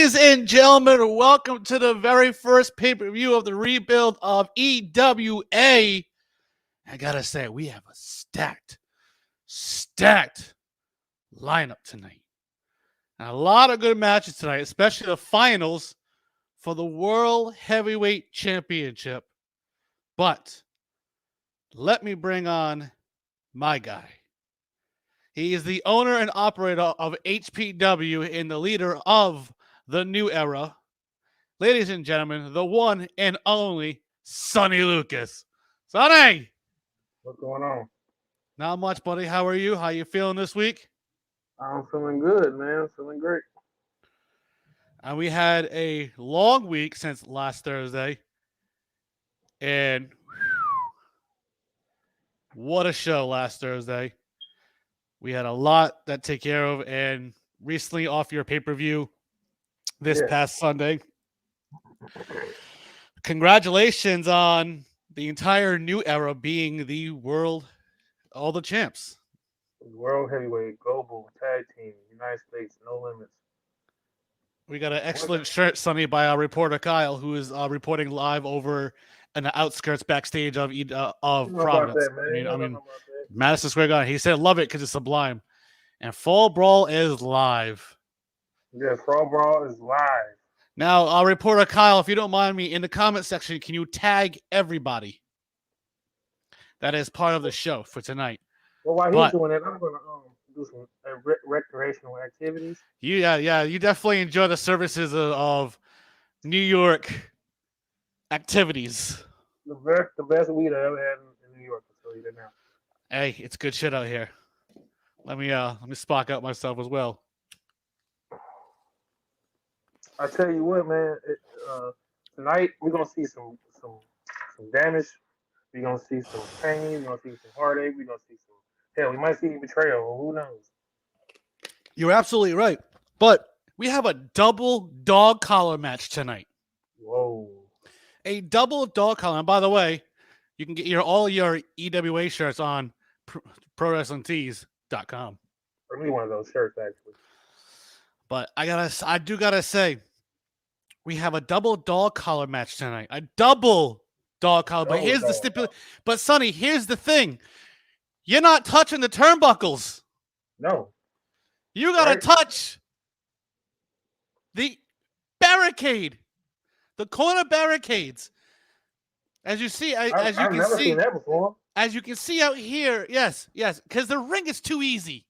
Ladies and gentlemen, welcome to the very first pay-per-view of the rebuild of EWA. I gotta say, we have a stacked lineup tonight. And a lot of good matches tonight, especially the finals for the World Heavyweight Championship. But let me bring on my guy. He is the owner and operator of HPW and the leader of the new era. Ladies and gentlemen, the one and only Sonny Lucas. Sonny! What's going on? Not much, buddy. How are you? How you feeling this week? I'm feeling good, man. Feeling great. And we had a long week since last Thursday. And what a show last Thursday. We had a lot that take care of. And recently off your pay-per-view this past Sunday. Congratulations on the entire new era being the world, all the champs. World Heavyweight, Global, Tag Team, United States, No Limits. We got an excellent shirt, Sonny, by our reporter Kyle, who is reporting live over in the outskirts backstage of Providence. That, I mean, Madison Square Garden. He said, "Love it because it's sublime." And Fall Brawl is live. Yes, Fall Brawl is live. Now, our reporter Kyle, if you don't mind me, in the comment section, can you tag everybody that is part of the show for tonight? Well, while he's doing it, I'm going to do some recreational activities. Yeah. You definitely enjoy the services of New York activities. The best weed I ever had in New York. I'll tell you that now. Hey, it's good shit out here. Let me spark out myself as well. I tell you what, man. Tonight we're gonna see some damage. We're gonna see some pain. We're gonna see some heartache. We're gonna see some hell. We might see betrayal. Who knows? You're absolutely right. But we have a double dog collar match tonight. Whoa! A double dog collar. And by the way, you can get all your EWA shirts on ProWrestlingTees.com. I need one of those shirts actually. But I do gotta say, we have a double dog collar match tonight. A double dog collar. But here's the stipulation. But Sonny, here's the thing. You're not touching the turnbuckles. No. You gotta touch the barricade. The corner barricades. As you see, I've never seen that before. As you can see out here, yes, because the ring is too easy.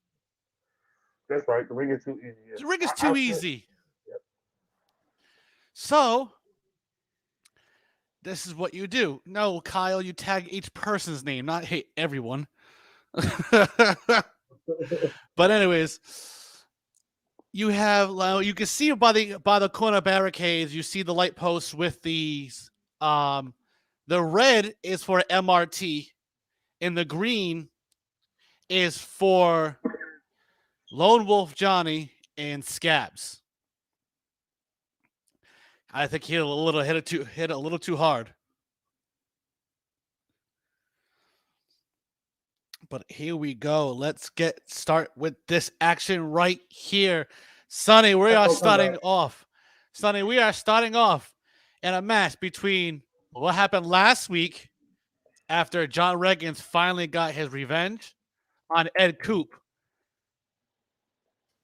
That's right. The ring is too easy. Yes. The ring is too easy. Yep. So, this is what you do. No, Kyle, you tag each person's name, not hate everyone. But anyways, you can see by the corner barricades, you see the light posts with these. The red is for MRT, and the green is for Lone Wolf Johnny and Scabs. I think he hit a little too hard. But here we go. Let's start with this action right here. Sonny, we are starting off. Sonny, we are starting off in a match between what happened last week after John Reggins finally got his revenge on Ed Coop.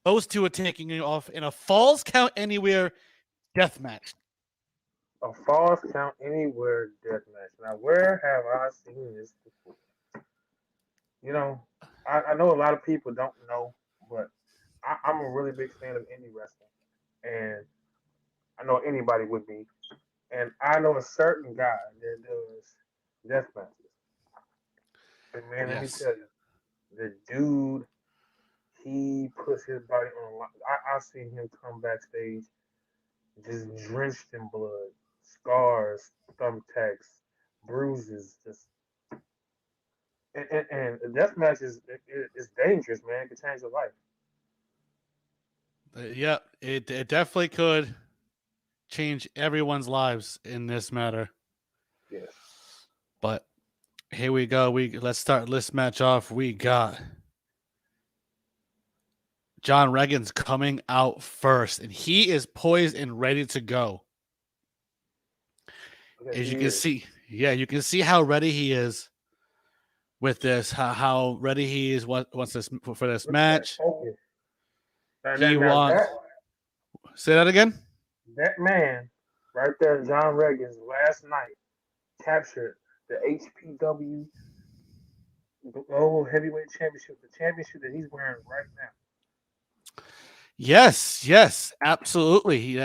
Those two are taking it off in a Falls Count Anywhere death match. A Falls Count Anywhere death match. Now, where have I seen this before? You know, I know a lot of people don't know, but I'm a really big fan of indie wrestling. And I know anybody would be. And I know a certain guy that does death matches. And man, let me tell you, the dude, he puts his body on the line. I seen him come backstage just drenched in blood, scars, thumbtacks, bruises, just. And the death match is dangerous, man. It can change your life. Yeah, it definitely could change everyone's lives in this matter. Yes. But here we go. Let's start this match off. We got John Regan's coming out first, and he is poised and ready to go. Yes, As he you can is. see, yeah, you can see how ready he is with this, how ready he is once this for this Look at that match. focus. He wants. That Say that again. that man right there, John Reagan's last night captured the HPW Global Heavyweight Championship, the championship that he's wearing right now. Yes, yes, absolutely.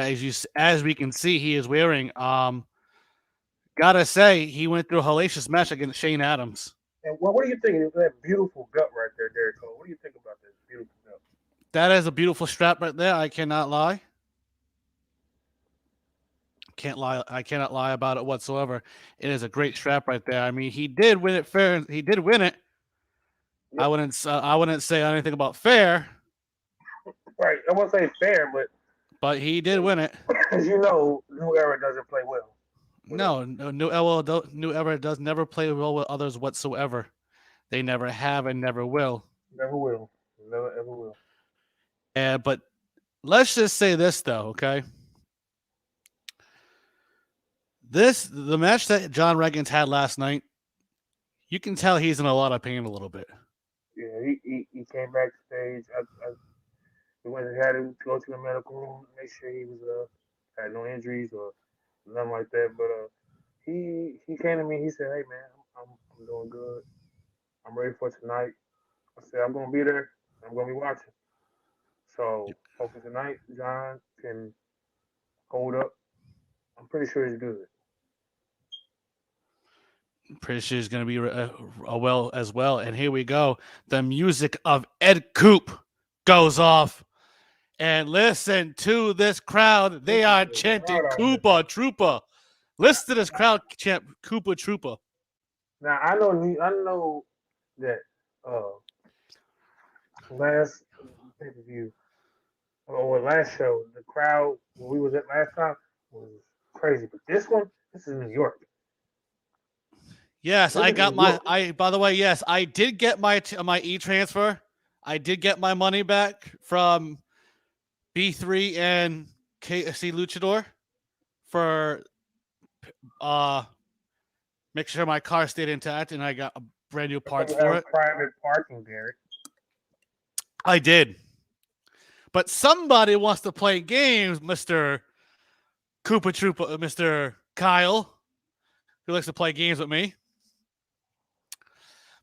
As we can see, he is wearing. Gotta say, he went through a hellacious match against Shane Adams. And what do you think of that beautiful gut right there, Derek Cole? What do you think about this beautiful gut? That is a beautiful strap right there. I cannot lie. Can't lie. I cannot lie about it whatsoever. It is a great strap right there. I mean, he did win it fair. He did win it. Yep. I wouldn't say anything about fair. Right. I won't say fair, But he did win it. as you know, New Era doesn't play well. No, New Era does never play well with others whatsoever. They never have and never will. Never will. Never ever will. But let's just say this though, okay? The match that John Regan's had last night, you can tell he's in a lot of pain a little bit. Yeah, he came backstage. We went and had him go to the medical room, make sure he was had no injuries or nothing like that. But he came to me. He said, "Hey man, I'm doing good. I'm ready for tonight." I said, "I'm gonna be there. I'm gonna be watching." So hopefully tonight, John can hold up. I'm pretty sure he's good. Pretty sure he's going to be well as well. And here we go. The music of Ed Coop goes off. And listen to this crowd. They are chanting Koopa Troopa. Listen to this crowd chant Koopa Troopa. Now I know that last pay per view or last show, the crowd when we was at last time was crazy. But this one, this is New York. Yes, I got my. By the way, yes, I did get my e-transfer. I did get my money back from B3 and KC Luchador for make sure my car stayed intact, and I got a brand new parts for it. Private parking, Derek. I did, but somebody wants to play games, Mister Koopa Troopa, Mister Kyle, who likes to play games with me.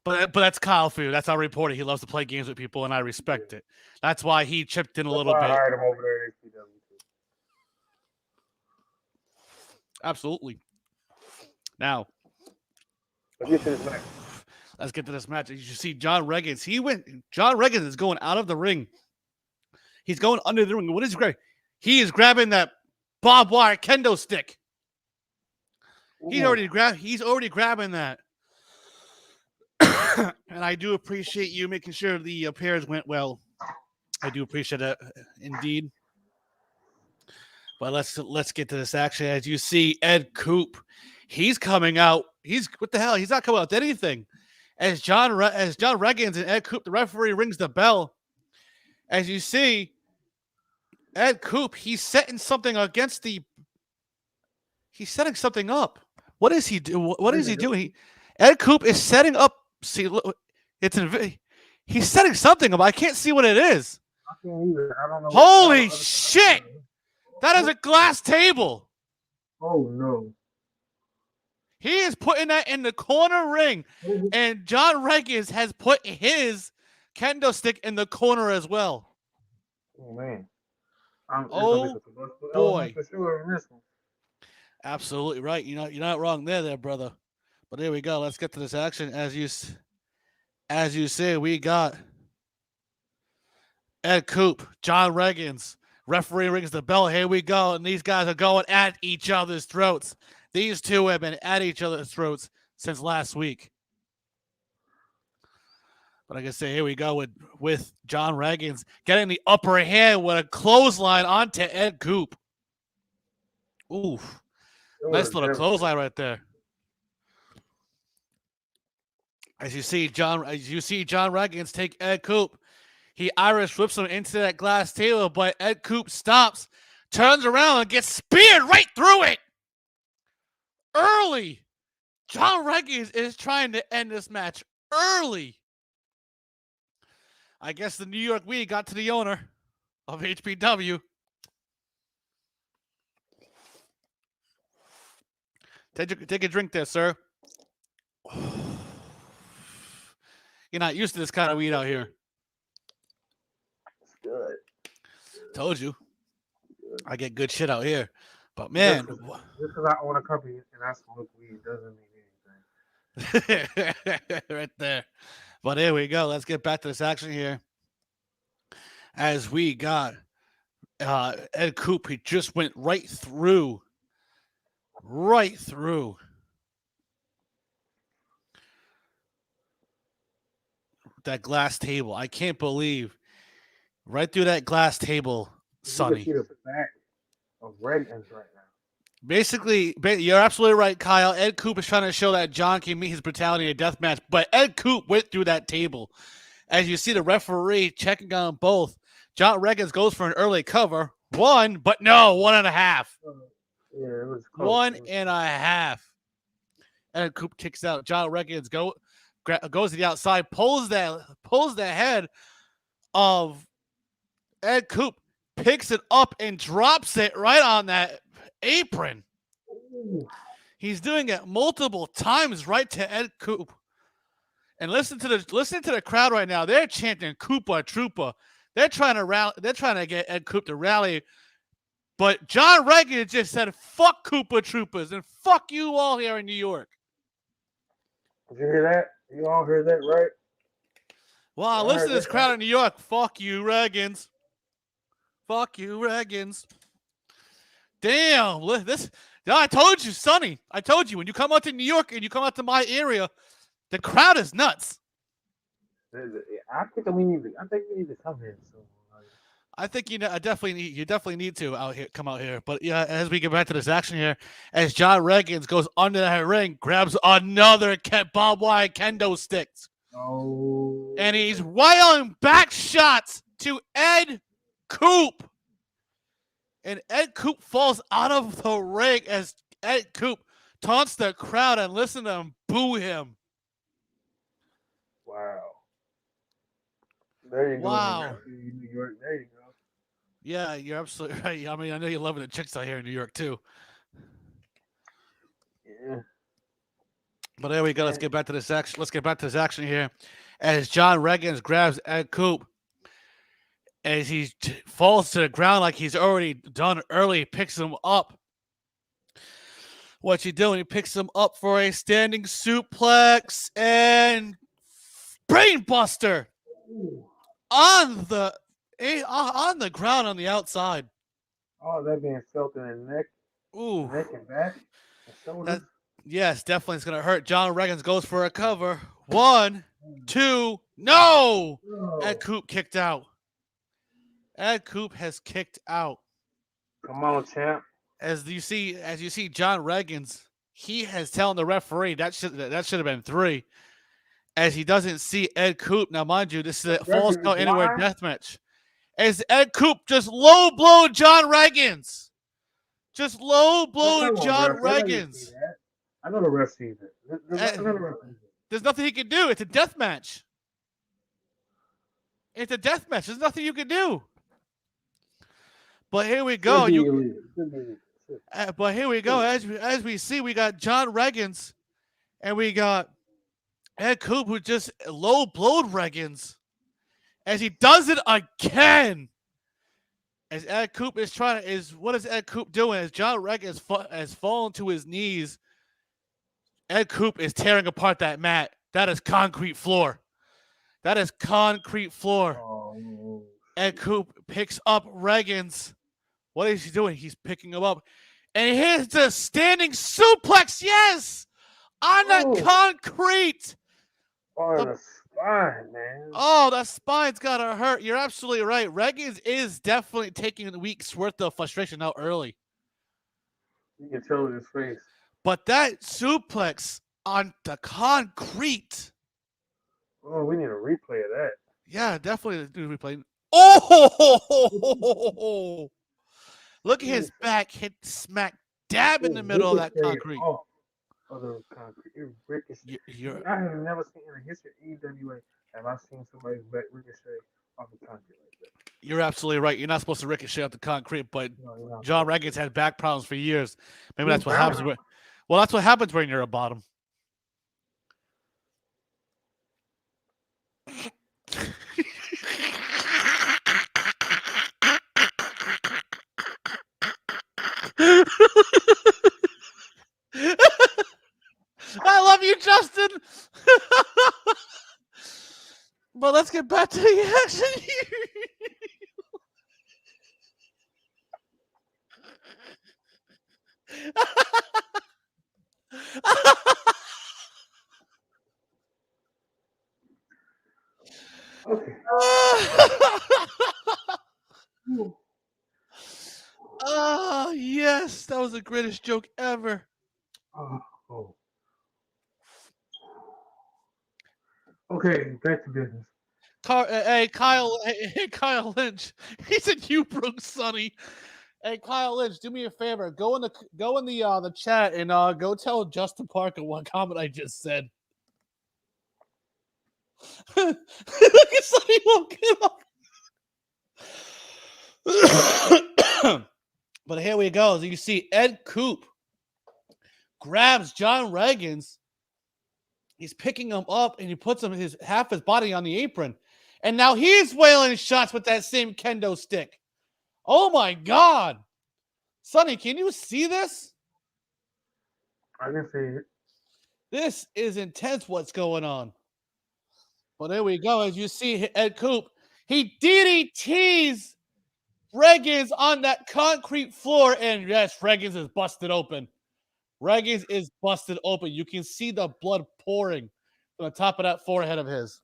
But that's Kyle Fu. That's our reporter. He loves to play games with people, and I respect it. That's why he chipped in a little bit. I hired him over there at HPW. Absolutely. Now, let's get to this match. Let's get to this match. You see John Regan. John Regan is going out of the ring. He's going under the ring. What is he grabbing? He is grabbing that barbed wire kendo stick. Ooh. He's already grabbing that. And I do appreciate you making sure the pairs went well. I do appreciate it indeed. But let's get to this action. As you see, Ed Coop, he's coming out. What the hell? He's not coming out with anything. As John Regan's and Ed Coop, the referee rings the bell. As you see, Ed Coop, he's setting something against the. He's setting something up. What is he do? What is he doing? Ed Coop is setting up. See, look, he's setting something up. I can't see what it is. I can't either. I don't know. Holy shit! That is a glass table. Oh no. He is putting that in the corner ring, and John Regan has put his kendo stick in the corner as well. Oh man. Oh boy. Absolutely right. You're not wrong there, brother. But here we go. Let's get to this action. As you say, we got Ed Coop, John Regan's. Referee rings the bell. Here we go. And these guys are going at each other's throats. These two have been at each other's throats since last week. But like I say, here we go with John Regan's getting the upper hand with a clothesline onto Ed Coop. Oof. Nice little clothesline right there. As you see John Regan's take Ed Coop. He Irish whips him into that glass table, but Ed Coop stops, turns around, and gets speared right through it. Early. John Reggie is trying to end this match early. I guess the New York We got to the owner of HPW. Take a drink there, sir. You're not used to this kind of weed out here. It's good. Told you. I get good shit out here. But Just man, because I own a company and I smoke weed doesn't mean anything. right there. But here we go. Let's get back to this action here. As we got Ed Coop, he just went right through that glass table. I can't believe right through that glass table, Sonny. You can see the back of Reagan's right now. Basically, you're absolutely right, Kyle. Ed Coop is trying to show that John can meet his brutality in a death match, but Ed Coop went through that table. As you see the referee checking on both, John Reagans goes for an early cover. 1, but no, 1.5. Yeah, it was close. 1.5. Ed Coop kicks out. John Reagans goes to the outside, pulls the head of Ed Coop, picks it up and drops it right on that apron. Ooh. He's doing it multiple times right to Ed Coop. And listen to the crowd right now. They're chanting Koopa Troopa. They're trying to get Ed Coop to rally. But John Reagan just said, fuck Koopa Troopas and fuck you all here in New York. Did you hear that? You all heard that, right? Wow, listen to this crowd in New York. Fuck you, Reagans. Fuck you, Reagans. Damn. I told you, Sonny. I told you, when you come out to New York and you come out to my area, the crowd is nuts. I think we need to come here soon. I think you definitely need to come out here. But yeah, as we get back to this action here, as John Reagans goes under that ring, grabs another barbed wire kendo sticks. Oh. And he's wailing back shots to Ed Coop. And Ed Coop falls out of the ring as Ed Coop taunts the crowd and listen to them boo him. Wow. There you go. Wow. New York. There you go. Yeah, you're absolutely right. I mean, I know you're loving the chicks out here in New York too. Yeah. But there we go. Let's get back to this action here. As John Reagans grabs Ed Coop, as he falls to the ground like he's already done early, picks him up. What's he doing? He picks him up for a standing suplex and brainbuster on the ground on the outside. Oh, that being felt in the neck. Ooh. Neck and back. Yes, definitely it's going to hurt. John Reagans goes for a cover. 1, 2, no! Ed Coop kicked out. Ed Coop has kicked out. Come on, champ. As you see, John Reagans, he has telling the referee that should have been 3. As he doesn't see Ed Coop. Now, mind you, this is a Falls Count Anywhere death match. As Ed Coop just low blow John Reagans. Just low blow John Reagans. I know the ref sees it. There's nothing he can do. It's a death match. There's nothing you can do. But here we go. But here we go. As we see, we got John Reagans and we got Ed Coop, who just low blowed Reagans. As he does it again. As Ed Coop what is Ed Coop doing? As John Reagans has fallen to his knees, Ed Coop is tearing apart that mat. That is concrete floor. Oh. Ed Coop picks up Reagans. What is he doing? He's picking him up. And here's the standing suplex. Yes! On the concrete. Oh, the spine, man. Oh, that spine's got to hurt. You're absolutely right. Reagans is definitely taking a week's worth of frustration out early. You can tell in his face. But that suplex on the concrete. Oh, we need a replay of that. Yeah, definitely the replay. Oh, look at his back hit smack dab in the It middle of that ricocheted concrete. off of the concrete. It ricocheted. You're I have never seen in the history of EWA have I seen somebody's back ricochet off the concrete like that. you're absolutely right. You're not supposed to ricochet off the concrete, but No, you're not John supposed to. Reagan's had back problems for years. Maybe He that's what found happens. it. Well, that's what happens when you're a bottom. I love you, Justin. But let's get back to the action here. Okay. Oh, yes. That was the greatest joke ever. Oh. Okay, back to business. Hey, Kyle Lynch. He said you broke Sonny. Hey, Kyle Lynch, do me a favor. Go in the chat and go tell Justin Parker what comment I just said. Look at Sonny walking up. But here we go. As you see, Ed Coop grabs John Reagan's. He's picking him up and he puts him half his body on the apron. And now he's wailing shots with that same kendo stick. Oh my God. Sonny, can you see this? I can see it. This is intense what's going on. But there we go. As you see Ed Coop, he DDTs Reagans on that concrete floor. And yes, Reagans is busted open. Reagans is busted open. You can see the blood pouring from the top of that forehead of his.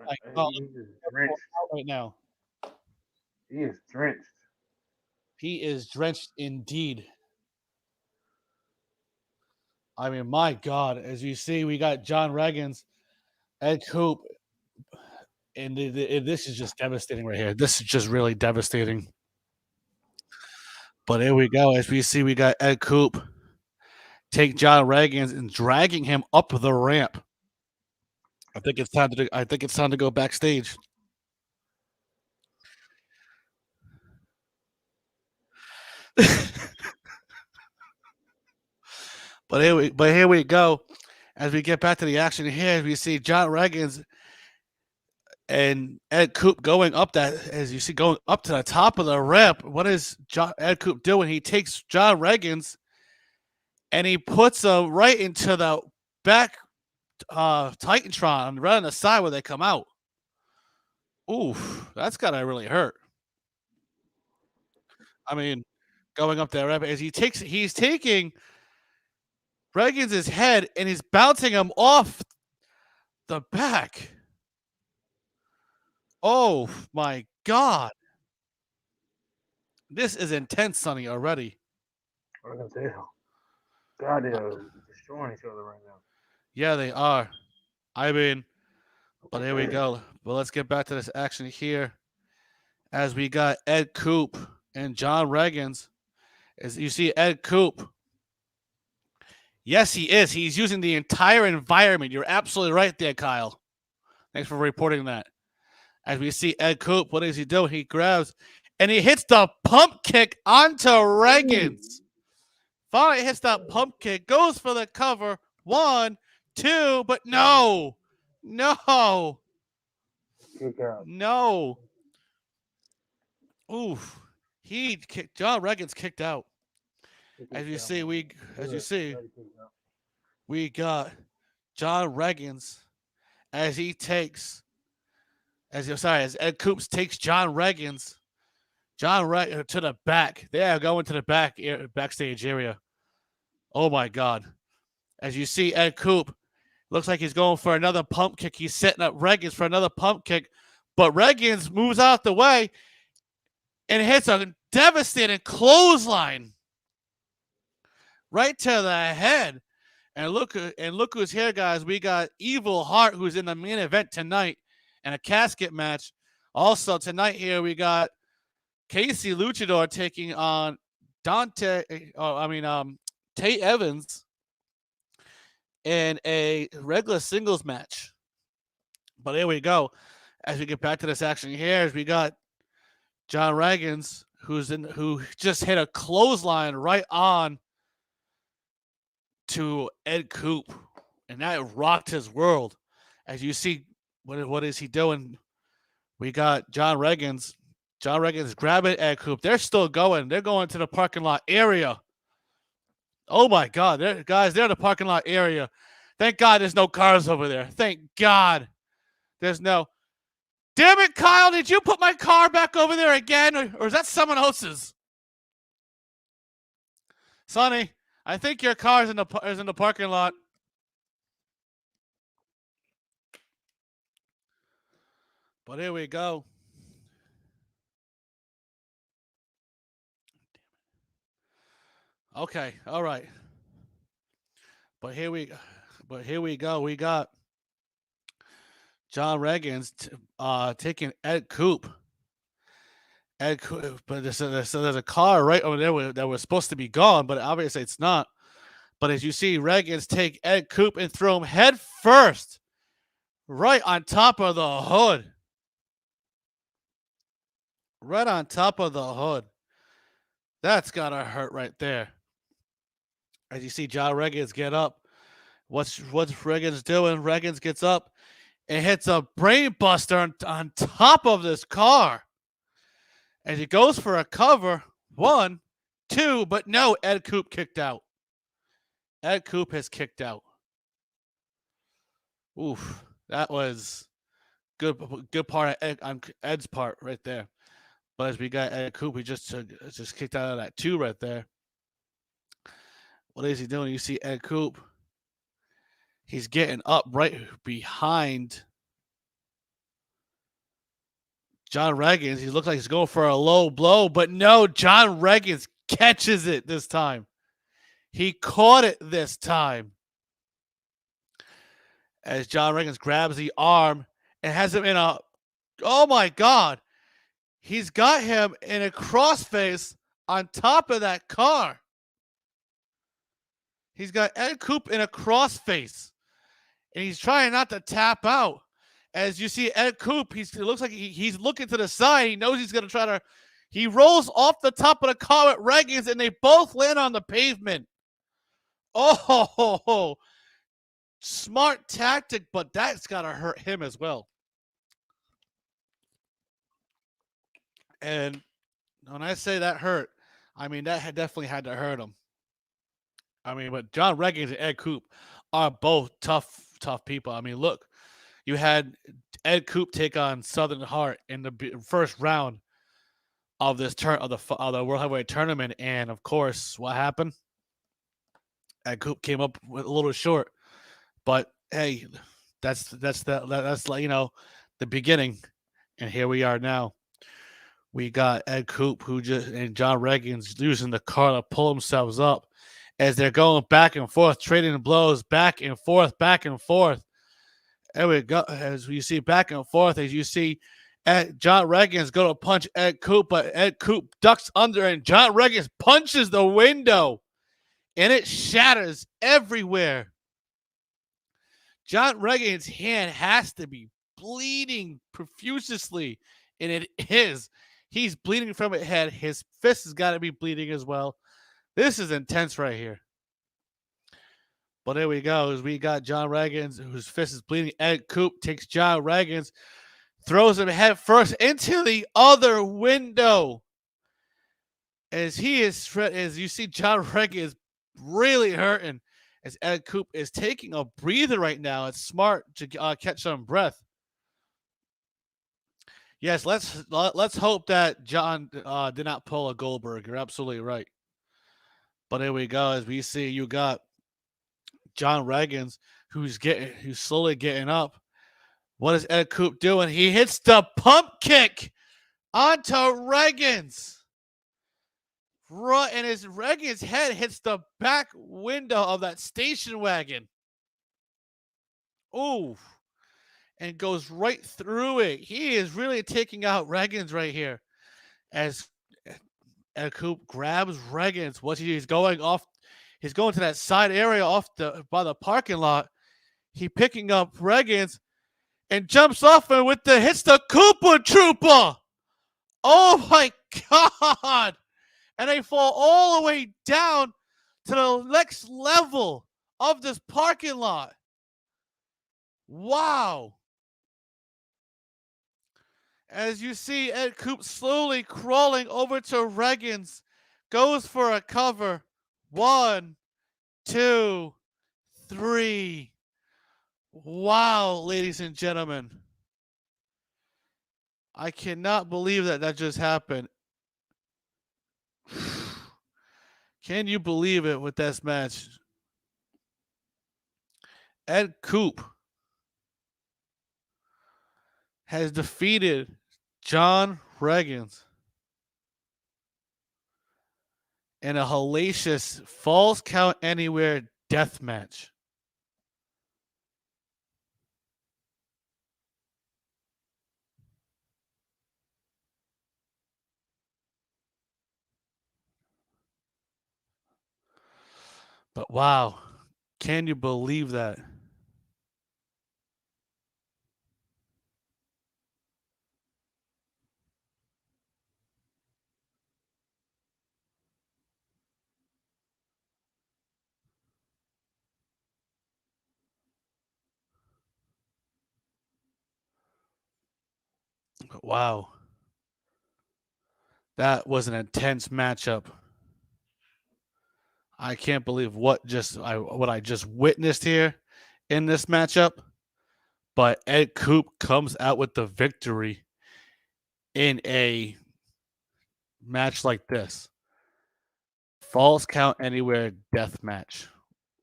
Like, He is drenched. right now. He is drenched. He is drenched indeed. I mean, my God, as you see, we got John Reagans, Ed Coop, and this is just devastating right here. This is just really devastating. But here we go. As we see, we got Ed Coop take John Reagans and dragging him up the ramp. I think it's time to go backstage. But here we go. As we get back to the action here, we see John Reagans and Ed Coop going up that, as you see, going up to the top of the ramp. What is Ed Coop doing? He takes John Reagans and he puts him right into the back Titantron right on the side where they come out. Oof, that's gotta really hurt. I mean, going up that ramp as he's taking Reagans' head and he's bouncing him off the back. Oh my God. This is intense, Sonny, already. I can tell. God, they're destroying each other right now. Yeah, they are. I mean, but here we go. But let's get back to this action here. As we got Ed Coop and John Reagans. As you see Ed Coop. Yes, he is. He's using the entire environment. You're absolutely right there, Kyle. Thanks for reporting that. As we see Ed Coop, what does he do? He grabs and he hits the pump kick onto Reagans. Finally hits that pump kick, goes for the cover. 1, 2, but no. No. Kick out. No. Oof. John Reagans kicked out. As you see, we got John Reagans as Ed Coops takes John Reagans to the back. They are going to the backstage area. Oh my God. As you see Ed Coop, looks like he's going for another pump kick. He's setting up Reagans for another pump kick, but Reagans moves out the way and hits a devastating clothesline right to the head. And look who's here, guys. We got Evil Heart, who's in the main event tonight, and a casket match. Also tonight here we got Casey Luchador taking on Dante. Tate Evans in a regular singles match. But here we go. As we get back to this action here, as we got John Reagans, who just hit a clothesline right on to Ed Coop, and that rocked his world. As you see, what is he doing? We got John Reagans. John Reagans grabbing Ed Coop. They're still going. They're going to the parking lot area. Oh my God, they're in the parking lot area. Thank God there's no cars over there. Thank God there's no. Damn it, Kyle! Did you put my car back over there again, or is that someone else's? Sonny, I think your car is in the parking lot. But here we go. Okay, all right. But here we go. We got John Reagans taking Ed Coop. Ed Coop, but there's a car right over there that was supposed to be gone, but obviously it's not. But as you see, Reagans take Ed Coop and throw him head first, right on top of the hood. Right on top of the hood. That's gotta hurt right there. As you see John Reagans get up. What's Reagans doing? Reagans gets up and hits a brain buster on top of this car. As he goes for a cover. 1, 2, but no, Ed Coop kicked out. Ed Coop has kicked out. Oof, that was good part on Ed's part right there. But as we got Ed Coop, he just kicked out of that 2 right there. What is he doing? You see Ed Coop. He's getting up right behind John Reagans. He looks like he's going for a low blow, but no, John Reagans catches it this time. He caught it this time. As John Reagans grabs the arm and has him in a, oh my God, he's got him in a crossface on top of that car. He's got Ed Coop in a crossface, and he's trying not to tap out. As you see Ed Coop, it looks like he's looking to the side. He knows he's going to try to, he rolls off the top of the car with Reagans, and they both land on the pavement. Oh, smart tactic, but that's got to hurt him as well. And when I say that hurt, I mean that definitely had to hurt him. I mean, but John Reagans and Ed Coop are both tough people. I mean, look, you had Ed Coop take on Southern Heart in the first round of this of the World Heavyweight Tournament, and of course, what happened? Ed Coop came up with a little short, but hey, that's like, you know, the beginning, and here we are now. We got Ed Coop and John Reagans using the car to pull themselves up as they're going back and forth, trading blows back and forth, back and forth. There we go. As you see back and forth, as you see John Reagans go to punch Ed Coop, but Ed Coop ducks under and John Reagans punches the window and it shatters everywhere. John Reagans' hand has to be bleeding profusely, and it is. He's bleeding from his head. His fist has got to be bleeding as well. This is intense right here. But there we go. As we got John Reagans, whose fist is bleeding. Ed Coop takes John Reagans, throws him head first into the other window. As you see John Reagans really hurting. As Ed Coop is taking a breather right now. It's smart to catch some breath. Yes, let's hope that John did not pull a Goldberg. You're absolutely right. But here we go. As we see, you got John Reagans, who's slowly getting up. What is Ed Coop doing? He hits the pump kick onto Reagans. Right, and his Regan's head hits the back window of that station wagon. Ooh, and goes right through it. He is really taking out Regan's right here. As Coop grabs Regan's, he's going off. He's going to that side area off by the parking lot. He picking up Regan's and jumps off and hits the Koopa Trooper. Oh my God! And they fall all the way down to the next level of this parking lot. Wow. As you see Ed Coop slowly crawling over to Regan's, goes for a cover. 1, 2, 3. Wow, ladies and gentlemen. I cannot believe that just happened. Can you believe it with this match? Ed Coop has defeated John Reagans in a hellacious Falls Count Anywhere death match. But wow, can you believe that? Wow. That was an intense matchup. I can't believe what I just witnessed here in this matchup. But Ed Coop comes out with the victory in a match like this. Falls Count Anywhere death match.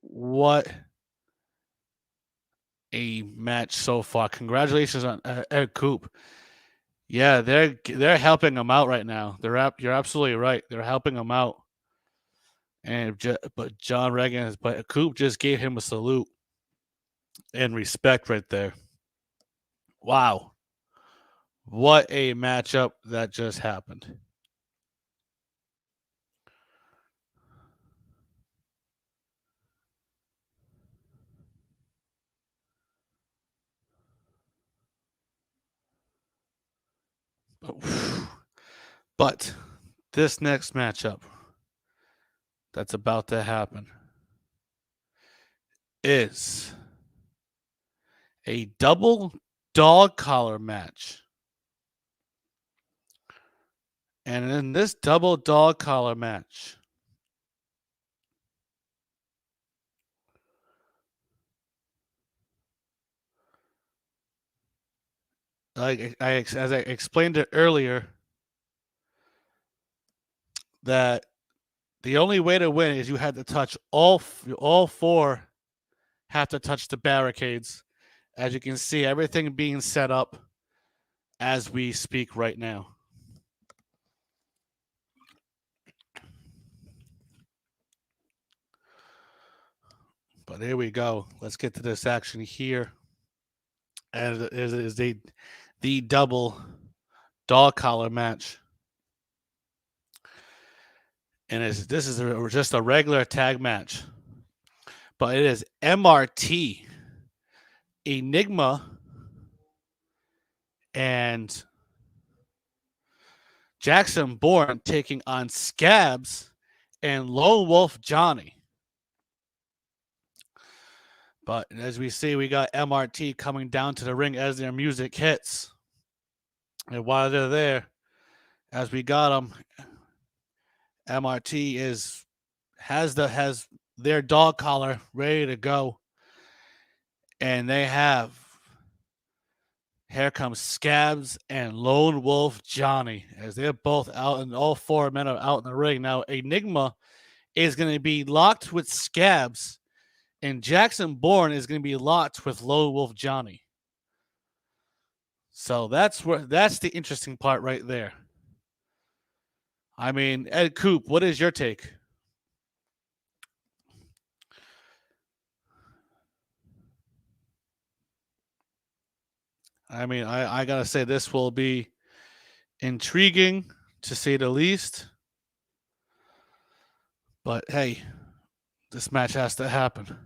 What a match so far. Congratulations on Ed Coop. Yeah, they're helping him out right now. You're absolutely right. They're helping him out. But John Reagan, but Coop just gave him a salute and respect right there. Wow. What a matchup that just happened. But this next matchup that's about to happen is a double dog collar match. And in this double dog collar match, as I explained it earlier, that the only way to win is you had to touch all four have to touch the barricades. As you can see, everything being set up as we speak right now. But here we go. Let's get to this action here. And it is the double dog collar match. And this is just a regular tag match. But it is MRT, Enigma, and Jackson Bourne taking on Scabs and Lone Wolf Johnny. But as we see, we got MRT coming down to the ring as their music hits. And while they're there, as we got them, MRT has their dog collar ready to go. And they have, here comes Scabs and Lone Wolf Johnny as they're both out, and all four men are out in the ring. Now, Enigma is going to be locked with Scabs, and Jackson Bourne is going to be locked with Lone Wolf Johnny. So that's the interesting part right there. I mean, Ed Coop, what is your take? I mean, I gotta say this will be intriguing to say the least. But hey, this match has to happen.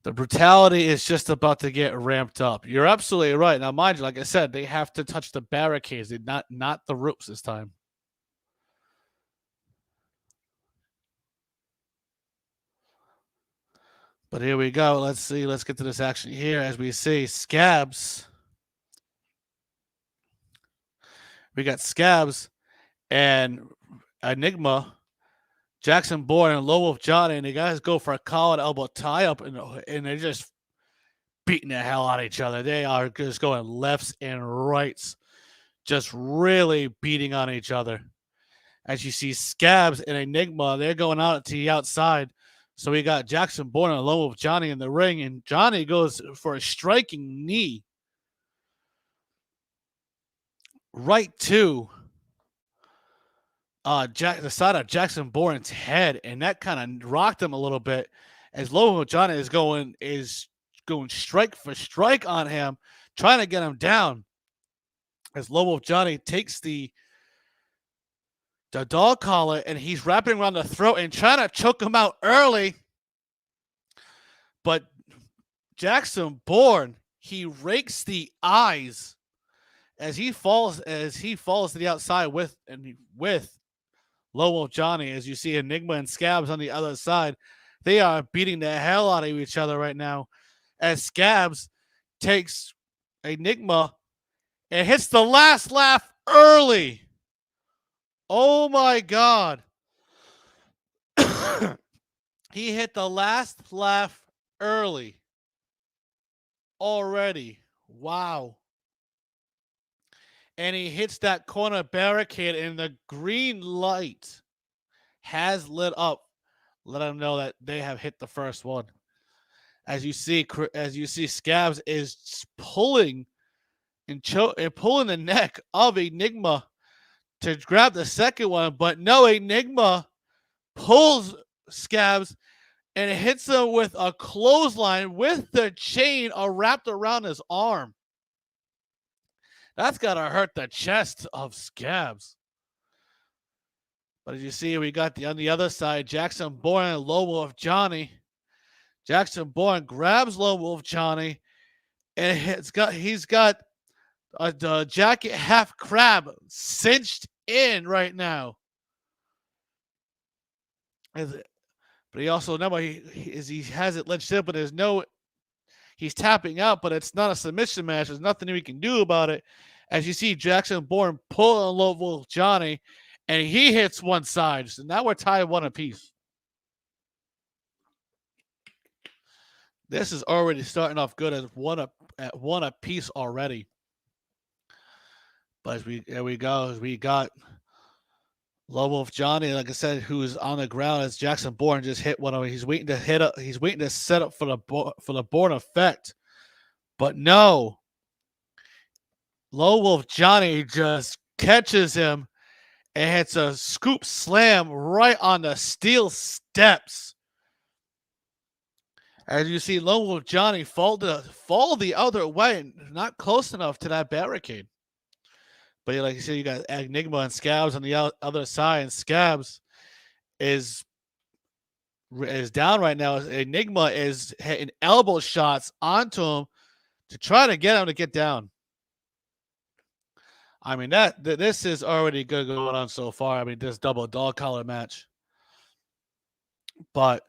The brutality is just about to get ramped up. You're absolutely right. Now, mind you, like I said, they have to touch the barricades, not the ropes this time. But here we go. Let's see. Let's get to this action here. As we see, Scabs. We got Scabs and Enigma, Jackson Bourne, and Low Wolf Johnny, and the guys go for a collar elbow tie up, and they're just beating the hell out of each other. They are just going lefts and rights, just really beating on each other. As you see Scabs and Enigma, they're going out to the outside. So we got Jackson Bourne alone with Johnny in the ring, and Johnny goes for a striking knee right to the side of Jackson Bourne's head, and that kind of rocked him a little bit. As Lobo Johnny is going strike for strike on him, trying to get him down. As Lobo Johnny takes the dog collar and he's wrapping around the throat and trying to choke him out early. But Jackson Bourne, he rakes the eyes as he falls to the outside with Lobo Johnny. As you see Enigma and Scabs on the other side, they are beating the hell out of each other right now. As Scabs takes Enigma and hits the last laugh early. Oh my God. He hit the last laugh early already. Wow. And he hits that corner barricade, and the green light has lit up. Let him know that they have hit the first one. As you see, Scabs is pulling and pulling the neck of Enigma to grab the second one, but no, Enigma pulls Scabs and hits him with a clothesline with the chain wrapped around his arm. That's gotta hurt the chest of Scabs. But as you see, we got on the other side, Jackson Bourne and Low Wolf Johnny. Jackson Bourne grabs Low Wolf Johnny, and he's got the jacket half crab cinched in right now. But he also he has it lynched in, but he's tapping out, but it's not a submission match. There's nothing we can do about it. As you see Jackson Bourne pull on Low Wolf Johnny, and he hits one side. So now we're tied one apiece. This is already starting off good at one apiece already. But there we go. We got Low Wolf Johnny, like I said, who's on the ground as Jackson Bourne just hit one of them. He's waiting to hit up. He's waiting to set up for the Bourne effect, but no. Low Wolf Johnny just catches him and hits a scoop slam right on the steel steps. As you see, Low Wolf Johnny fall the other way, not close enough to that barricade. But like you said, you got Enigma and Scabs on the other side, and Scabs is down right now. Enigma is hitting elbow shots onto him to try to get him to get down. I mean, this is already good going on so far. I mean, this double dog collar match. But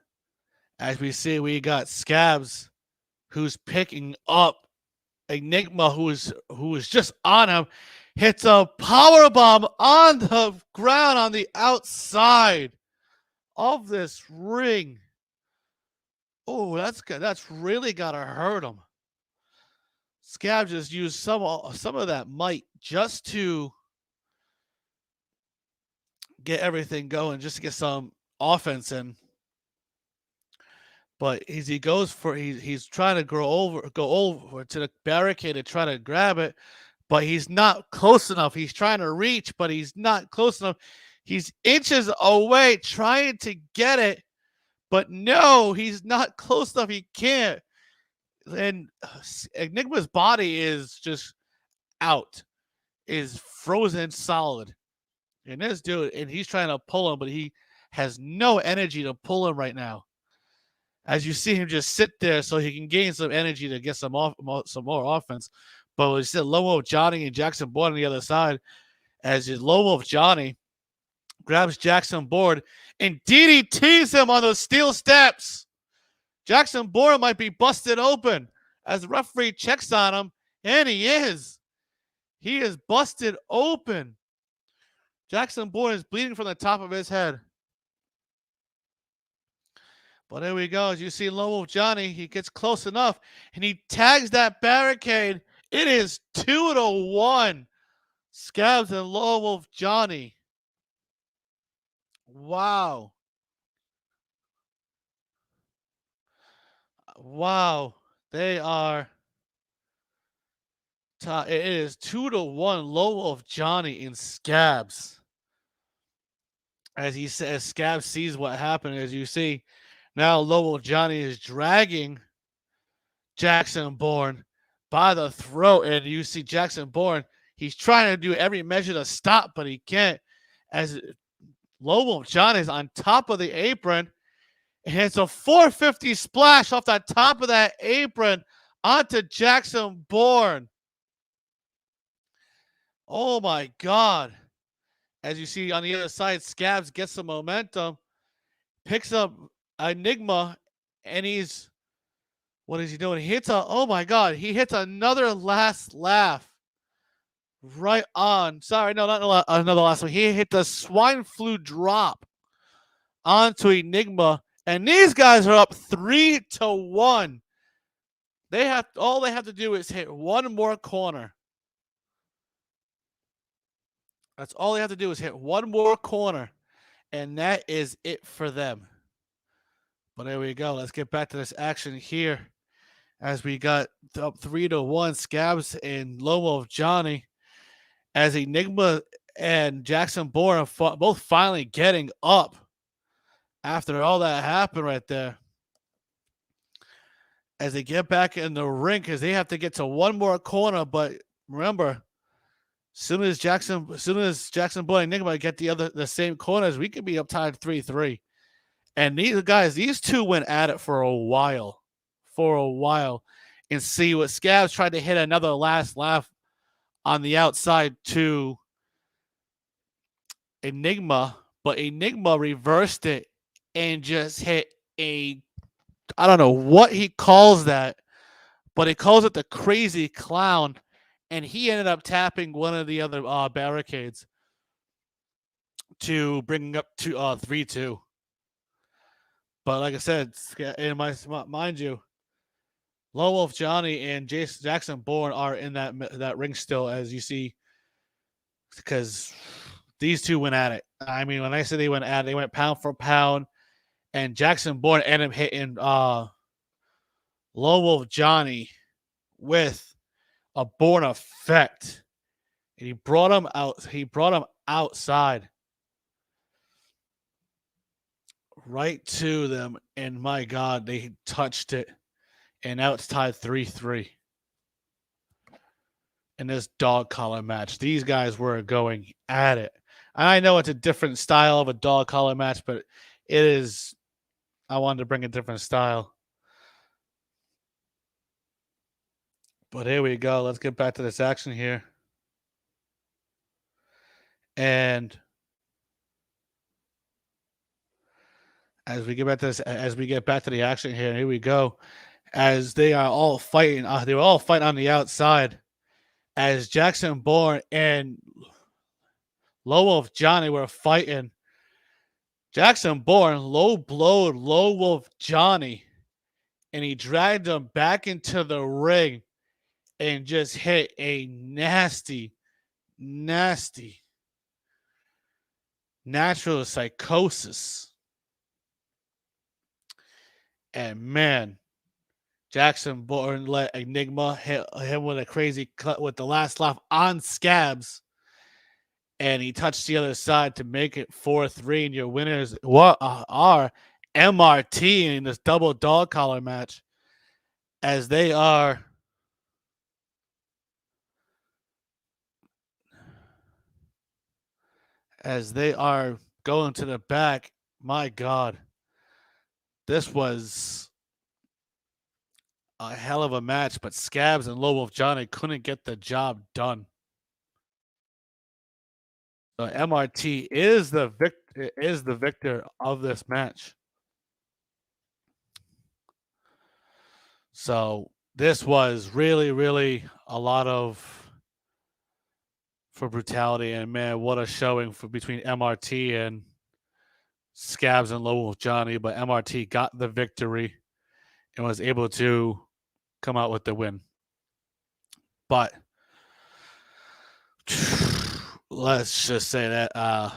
as we see, we got Scabs who's picking up Enigma, who is just on him, hits a power bomb on the ground on the outside of this ring. Oh, that's really gotta hurt him. Scabs just used some of that might just to get everything going, just to get some offense in. But as he goes for he's trying to go over to the barricade to try to grab it, but he's not close enough. He's trying to reach, but he's not close enough. He's inches away trying to get it, but no, he's not close enough. He can't. And Enigma's body is just out, is frozen solid. And this dude, and he's trying to pull him, but he has no energy to pull him right now. As you see him just sit there so he can gain some energy to get some more offense. But we said Lone Wolf Johnny and Jackson Bourne on the other side. As Lone Wolf Johnny grabs Jackson Bourne and DDTs him on those steel steps. Jackson Bourne might be busted open as the referee checks on him, and he is. He is busted open. Jackson Bourne is bleeding from the top of his head. But there we go. As you see Lone Wolf Johnny, he gets close enough, and he tags that barricade. It is 2-1. Scabs and Lone Wolf Johnny. Wow. Wow. They are. It is 2-1. Lone Wolf Johnny and Scabs. As he says, Scabs sees what happened. As you see, now Lone Wolf Johnny is dragging Jackson Bourne by the throat, and you see Jackson Bourne. He's trying to do every measure to stop, but he can't. As Lone Wolf Johnny is on top of the apron, and it's a 450 splash off the top of that apron onto Jackson Bourne. Oh my God. As you see on the other side, Scabs gets some momentum, picks up Enigma, and he's, what is he doing? He hits oh my God, he hits another last laugh right on. Sorry, no, not another last one. He hit the swine flu drop onto Enigma, and these guys are up 3-1. All they have to do is hit one more corner. That's all they have to do is hit one more corner, and that is it for them. But there we go. Let's get back to this action here. As we got up 3-1, Scabs and Lone Wolf Johnny, as Enigma and Jackson Bourne are both finally getting up after all that happened right there. As they get back in the ring, because they have to get to one more corner. But remember, soon as Jackson Bourne and Enigma get the same corners, we could be up tied 3-3. And these two went at it for a while. And see what Scabs tried to hit another last laugh on the outside to Enigma, but Enigma reversed it and just hit I don't know what he calls that, but he calls it the crazy clown, and he ended up tapping one of the other barricades to bring up to 3-2. But like I said, mind you, Lone Wolf Johnny and Jackson Bourne are in that ring still, as you see, because these two went at it. I mean, when I say they went at it, they went pound for pound, and Jackson Bourne ended up hitting Lone Wolf Johnny with a Bourne effect, and he brought him out. He brought him outside, right to them, and my God, they touched it, and now it's tied 3-3 in this dog collar match. These guys were going at it. I know it's a different style of a dog collar match, but it is. I wanted to bring a different style. But here we go. Let's get back to this action here. And as we get back to the action here we go. As they are all fighting, they were all fighting on the outside. As Jackson Bourne and Lone Wolf Johnny were fighting. Jackson Bourne low-blowed Lone Wolf Johnny, and he dragged him back into the ring and just hit a nasty natural psychosis. And man, Jackson Bourne let Enigma hit him with a crazy cut with the last laugh on Scabs, and he touched the other side to make it 4-3. And your winners are MRT in this double dog collar match, as they are going to the back. My God, this was a hell of a match, but Scabs and Low Wolf Johnny couldn't get the job done. So MRT is the victor of this match. So this was really, really a lot for brutality, and man, what a showing for between MRT and Scabs and Low Wolf Johnny. But MRT got the victory and was able to come out with the win. But let's just say that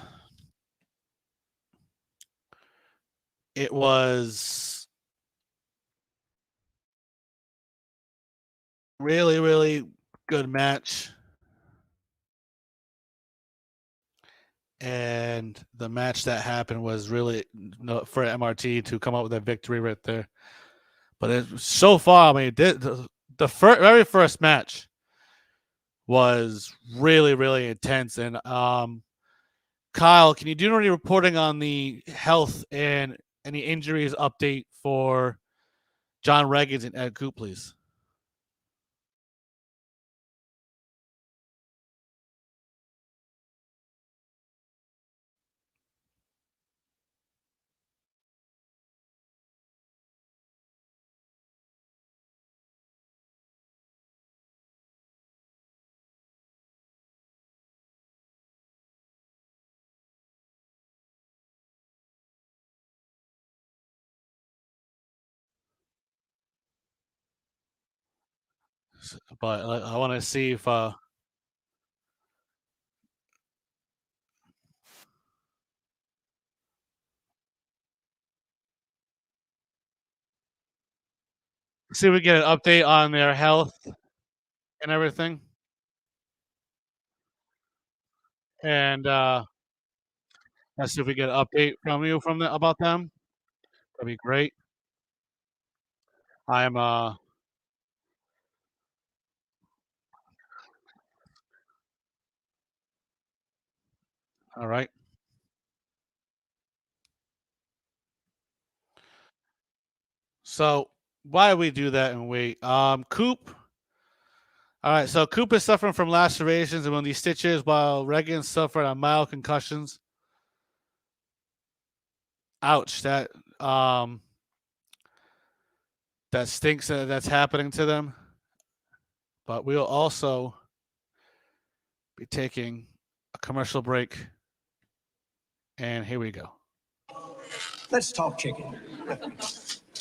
it was really, really good match. And the match that happened was really for MRT to come out with a victory right there. But so far, I mean, the very first match was really, really intense. And Kyle, can you do any reporting on the health and any injuries update for John Reagans and Ed Coop, please? But I want to see if we get an update on their health and everything. And let's see if we get an update from you about them. That'd be great. I'm all right. So why do we do that and wait? Coop. All right, so Coop is suffering from lacerations and one of these stitches, while Reagan suffered a mild concussions. Ouch! That that stinks that that's happening to them. But we'll also be taking a commercial break, and here we go. Let's talk chicken.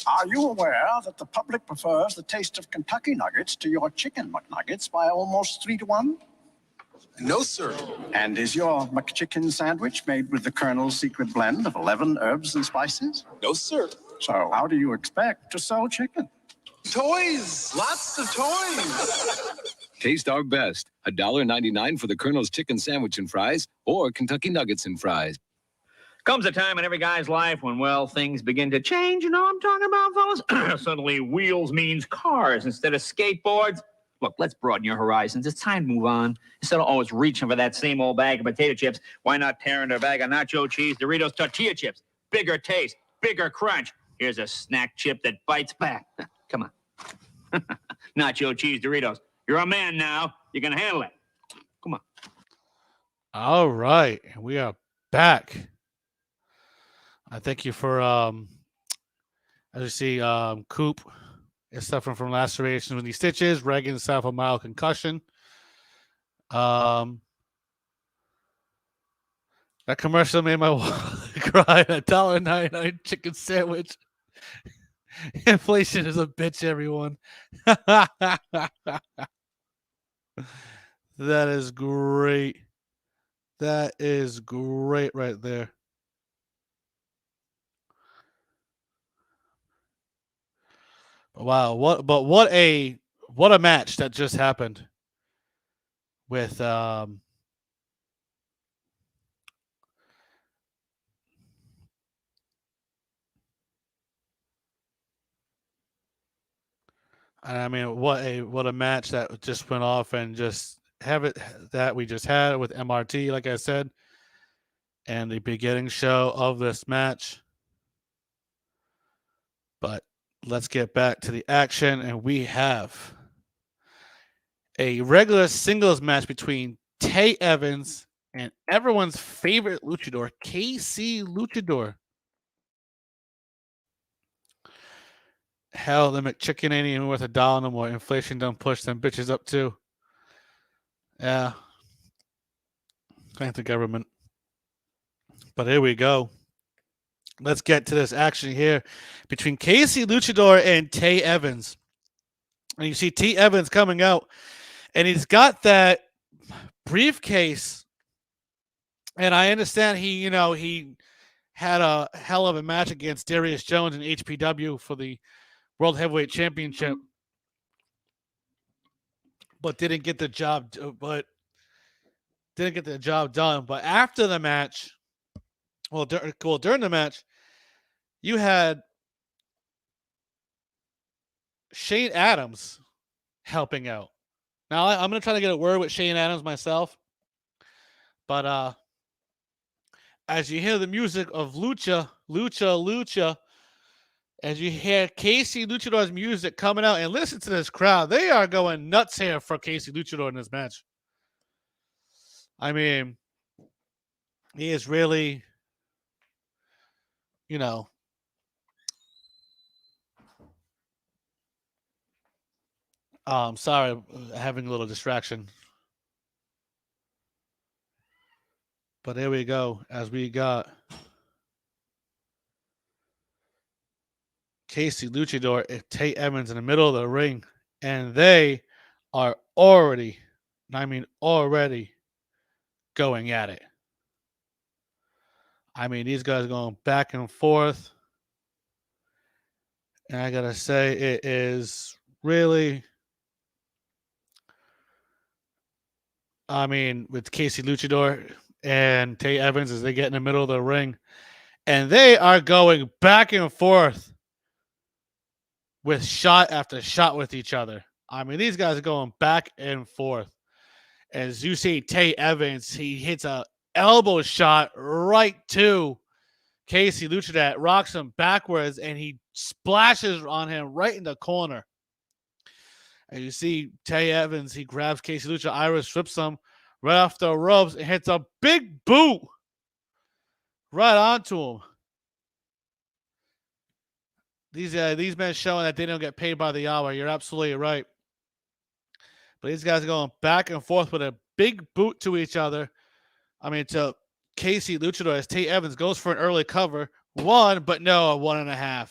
Are you aware that the public prefers the taste of Kentucky Nuggets to your chicken McNuggets by almost 3 to 1? No, sir. And is your McChicken sandwich made with the Colonel's secret blend of 11 herbs and spices? No, sir. So how do you expect to sell chicken? Toys. Lots of toys. Taste our best. $1.99 for the Colonel's chicken sandwich and fries, or Kentucky Nuggets and fries. Comes a time in every guy's life when, well, things begin to change. You know what I'm talking about, fellas? Suddenly, wheels means cars instead of skateboards. Look, let's broaden your horizons. It's time to move on. Instead of always reaching for that same old bag of potato chips, why not tear into a bag of nacho cheese, Doritos, tortilla chips? Bigger taste, bigger crunch. Here's a snack chip that bites back. Come on. Nacho cheese, Doritos. You're a man now. You can handle it. Come on. All right, we are back. I thank you for as you see, Coop is suffering from lacerations with these stitches. Reagan suffered a mild concussion. That commercial made my wallet cry. $1.99 chicken sandwich. Inflation is a bitch, everyone. That is great. That is great right there. Wow, what a match that just happened with I mean what a match that just went off and just have it that we just had with MRT, like I said, and the beginning show of this match. But let's get back to the action, and we have a regular singles match between Tay Evans and everyone's favorite luchador, KC Luchador. Hell, the McChicken ain't even worth $1 no more. Inflation done push them bitches up too. Yeah. Thank the government. But here we go. Let's get to this action here between KC Luchador and Tay Evans. And you see T. Evans coming out, and he's got that briefcase. And I understand he had a hell of a match against Darius Jones in HPW for the World Heavyweight Championship, but didn't get the job done. But after the match, during the match, you had Shane Adams helping out. Now I'm gonna try to get a word with Shane Adams myself, but as you hear the music of Lucha, Lucha, Lucha, as you hear KC Luchador's music coming out, and listen to this crowd, they are going nuts here for KC Luchador in this match. I mean, he is really, sorry, having a little distraction. But here we go, as we got KC Luchador and Tate Evans in the middle of the ring, and they are already going at it. I mean, these guys are going back and forth. And I got to say, it is really, with KC Luchador and Tate Evans as they get in the middle of the ring, and they are going back and forth with shot after shot with each other. I mean, these guys are going back and forth. As you see, Tate Evans, he hits a elbow shot right to KC Luchador that rocks him backwards, and he splashes on him right in the corner. And you see Tate Evans, he grabs KC Luchador, Irish strips him right off the ropes and hits a big boot right onto him. These men showing that they don't get paid by the hour. You're absolutely right. But these guys are going back and forth with a big boot to each other. I mean, to KC Luchador as Tate Evans goes for an early cover. One, but no, a 1.5.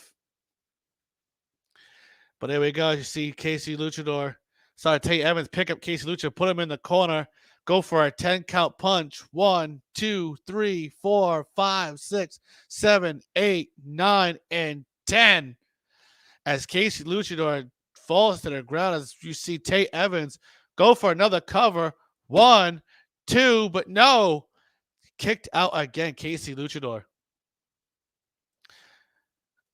But there we go. You see Tate Evans pick up KC Luchador, put him in the corner, go for a 10 count punch. 1, 2, 3, 4, 5, 6, 7, 8, 9, and 10. As KC Luchador falls to the ground, as you see Tate Evans go for another cover. 1, 2, but no. Kicked out again, KC Luchador.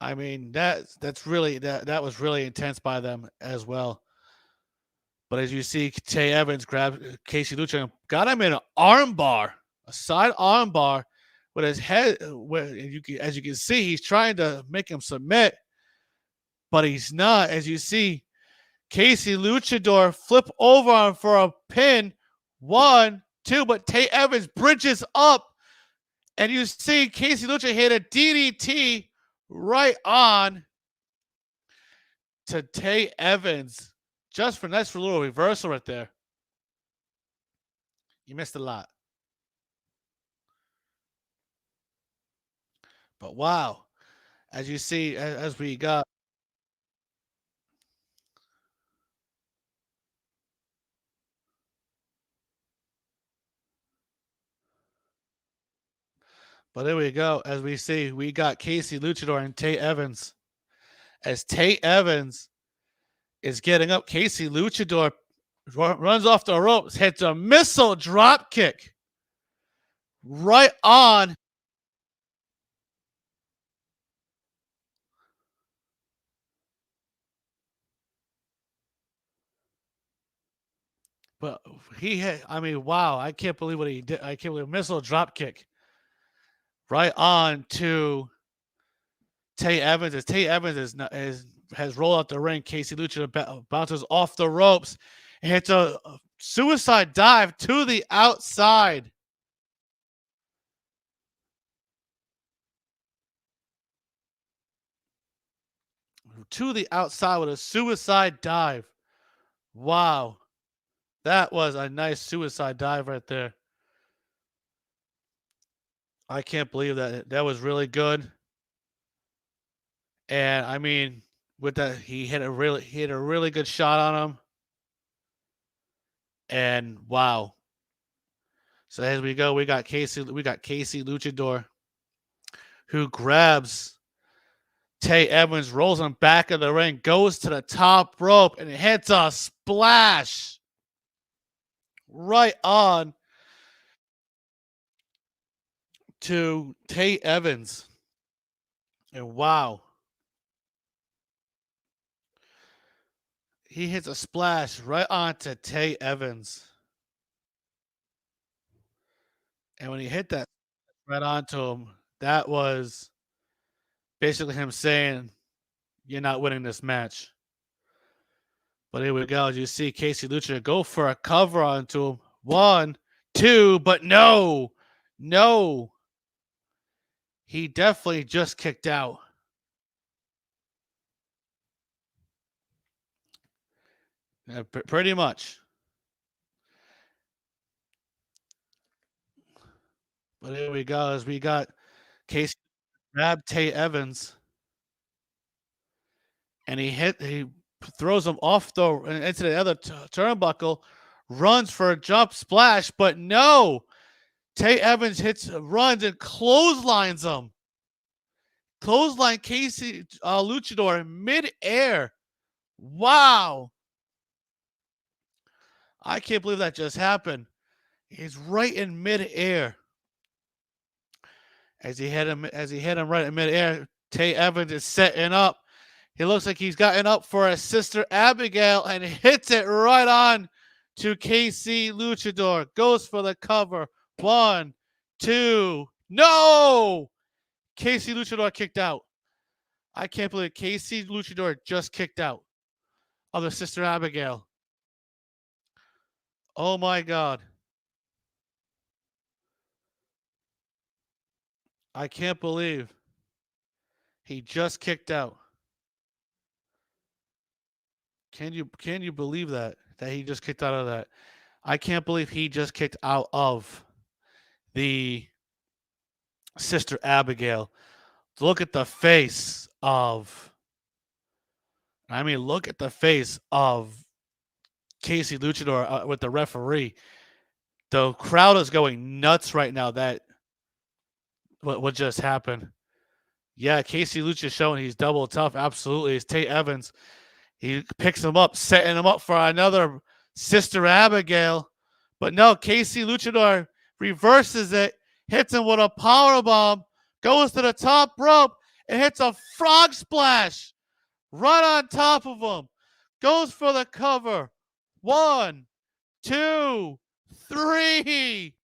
I mean, that was really intense by them as well. But as you see, Tate Evans grabbed KC Luchador and got him in an armbar, a side armbar with his head. As you can see, he's trying to make him submit, but he's not. As you see, KC Luchador flip over him for a pin. 1, 2, but Tate Evans bridges up, and you see KC Luchador hit a DDT right on to Tate Evans. Just for nice for a little reversal right there. You missed a lot. But wow. As you see, as we got. But there we go. As we see, we got KC Luchador and Tate Evans. As Tate Evans is getting up. Casey Luchador runs off the ropes, hits a missile drop kick right on. But he had, I mean, wow, I can't believe what he did. I can't believe a missile drop kick right on to Tay Evans. As Tay Evans has rolled out the ring, Casey Luchador bounces off the ropes and hits a suicide dive to the outside. To the outside with a suicide dive. Wow. That was a nice suicide dive right there. I can't believe that. That was really good. And I mean, with that, he hit a really good shot on him. And wow. So as we go, we got Casey Luchador, who grabs Tay Evans, rolls him back of the ring, goes to the top rope, and hits a splash right on to Tay Evans. And wow. He hits a splash right onto Tay Evans. And when he hit that right onto him, that was basically him saying, "You're not winning this match." But here we go. As you see Casey Luchador go for a cover onto him. 1, 2, but no. No. He definitely just kicked out. Pretty much. But here we go. As we got Casey grab Tay Evans. And he throws him off into the other turnbuckle, runs for a jump splash, but no. Tay Evans runs and clotheslines him. Clothesline Casey Luchador mid-air. Wow. I can't believe that just happened. He's right in mid-air. As he hit him right in mid-air, Tay Evans is setting up. He looks like he's gotten up for a Sister Abigail and hits it right on to Casey Luchador. Goes for the cover. 1, 2. No! Casey Luchador kicked out. I can't believe Casey Luchador just kicked out of the Sister Abigail. Oh my God. I can't believe he just kicked out. Can you believe that he just kicked out of that? I can't believe he just kicked out of the Sister Abigail. Look at the face of Casey Luchador with the referee. The crowd is going nuts right now. That what just happened. Yeah, Casey Luchador showing he's double tough. Absolutely. It's Tay Evans. He picks him up, setting him up for another Sister Abigail. But no, Casey Luchador reverses it, hits him with a powerbomb, goes to the top rope, and hits a frog splash right on top of him. Goes for the cover. 1, 2, 3.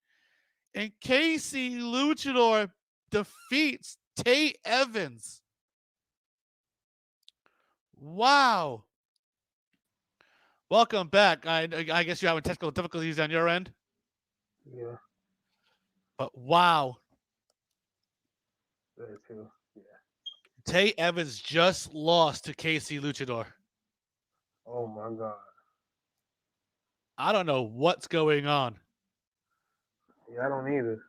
And Casey Luchador defeats Tay Evans. Wow. Welcome back. I guess you're having technical difficulties on your end. Yeah. But wow. Very true. Yeah. Tay Evans just lost to Casey Luchador. Oh my God. I don't know what's going on. Yeah, I don't either.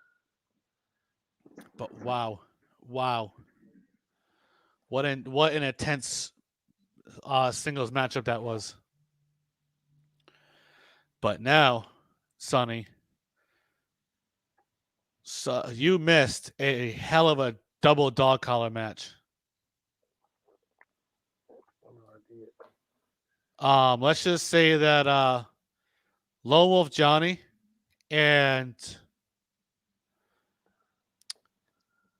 But wow. Wow. What an intense singles matchup that was. But now, Sonny, so you missed a hell of a double dog collar match. I know I did. Let's just say that Lone Wolf Johnny and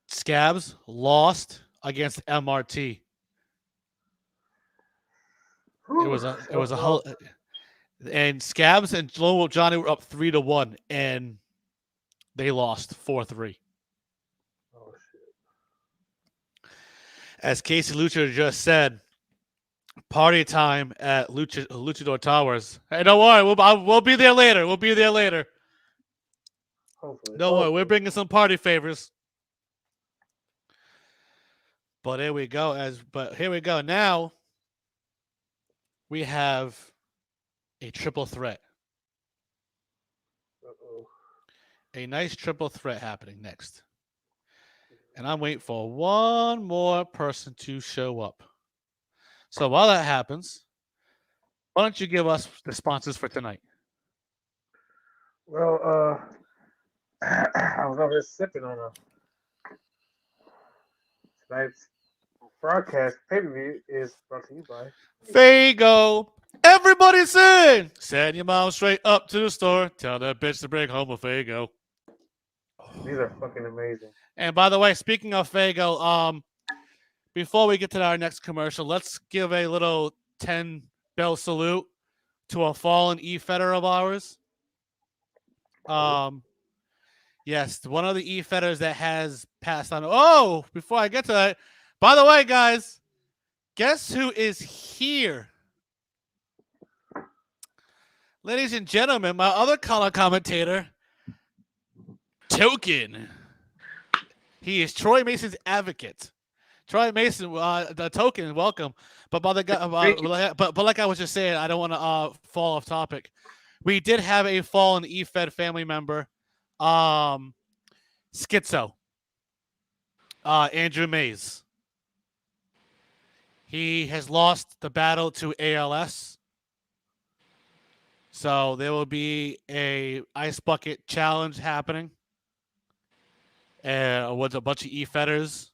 Scabs lost against MRT. It was a whole, and Scabs and Lone Wolf Johnny were up 3-1, and they lost 4-3. Oh shit! As Casey Luchador just said, party time at Luchador Towers. Hey, don't worry, we'll be there later. We'll be there later. Hopefully, Don't worry, we're bringing some party favors. But here we go. Here we go. Now we have a triple threat. Uh-oh. A nice triple threat happening next. And I'm waiting for one more person to show up. So while that happens, why don't you give us the sponsors for tonight? Well, I was over here sipping on tonight's broadcast. Pay-per-view is brought to you by. Fago. Everybody sing. Send your mom straight up to the store. Tell that bitch to bring home a Fago. These are fucking amazing. And by the way, speaking of Fago, before we get to our next commercial, let's give a little 10-bell salute to a fallen E-Fetter of ours. Yes, one of the E-Fetters that has passed on. Oh, before I get to that, by the way, guys, guess who is here? Ladies and gentlemen, my other color commentator, Token. He is Troy Mason's advocate. Troy Mason, the Token, welcome. But by the guy, but like I was just saying, I don't want to fall off topic. We did have a fallen E-Fed family member, Schizo, Andrew Mays. He has lost the battle to ALS. So there will be a ice bucket challenge happening, with a bunch of E-Fetters.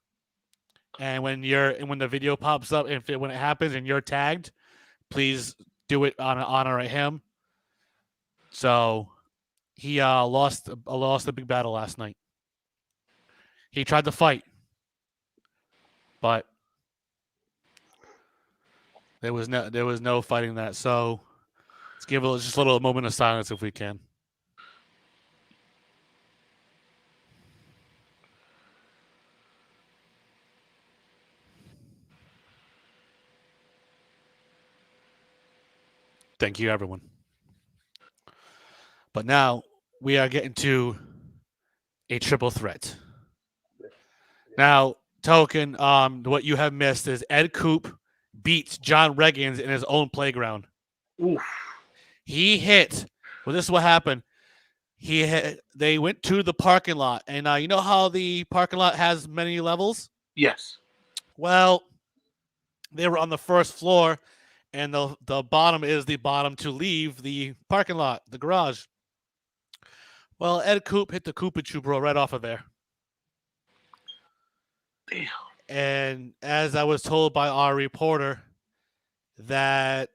And when the video pops up, when it happens and you're tagged, please do it on honor of him. So he lost a big battle last night. He tried to fight, but there was no fighting that. So let's give just a little moment of silence if we can. Thank you, everyone. But now we are getting to a triple threat. Now, Token, what you have missed is Ed Coop beats John Reggins in his own playground. Oof. He hit. Well, this is what happened. They went to the parking lot, and you know how the parking lot has many levels? Yes. Well, they were on the first floor, and the bottom is the bottom to leave the parking lot, the garage. Well, Ed Coop hit the Koopa Trooper right off of there. Damn. And as I was told by our reporter, that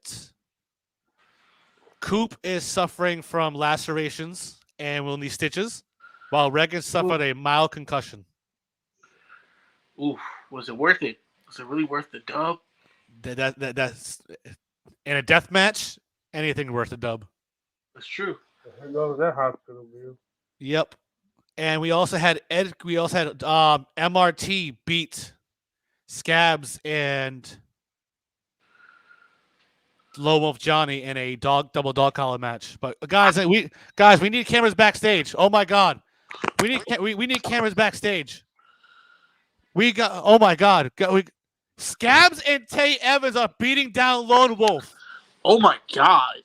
Coop is suffering from lacerations and will need stitches, while Regan suffered a mild concussion. Oof. Was it worth it? Was it really worth the dub? That's in a death match, anything worth a dub. That's true. Here goes that hospital bill. Yep. And we also had MRT beat Scabs and Lone Wolf Johnny in a double dog collar match. But guys, we need cameras backstage. Oh my god, we need cameras backstage. Oh my god, Scabs and Tay Evans are beating down Lone Wolf. Oh my god.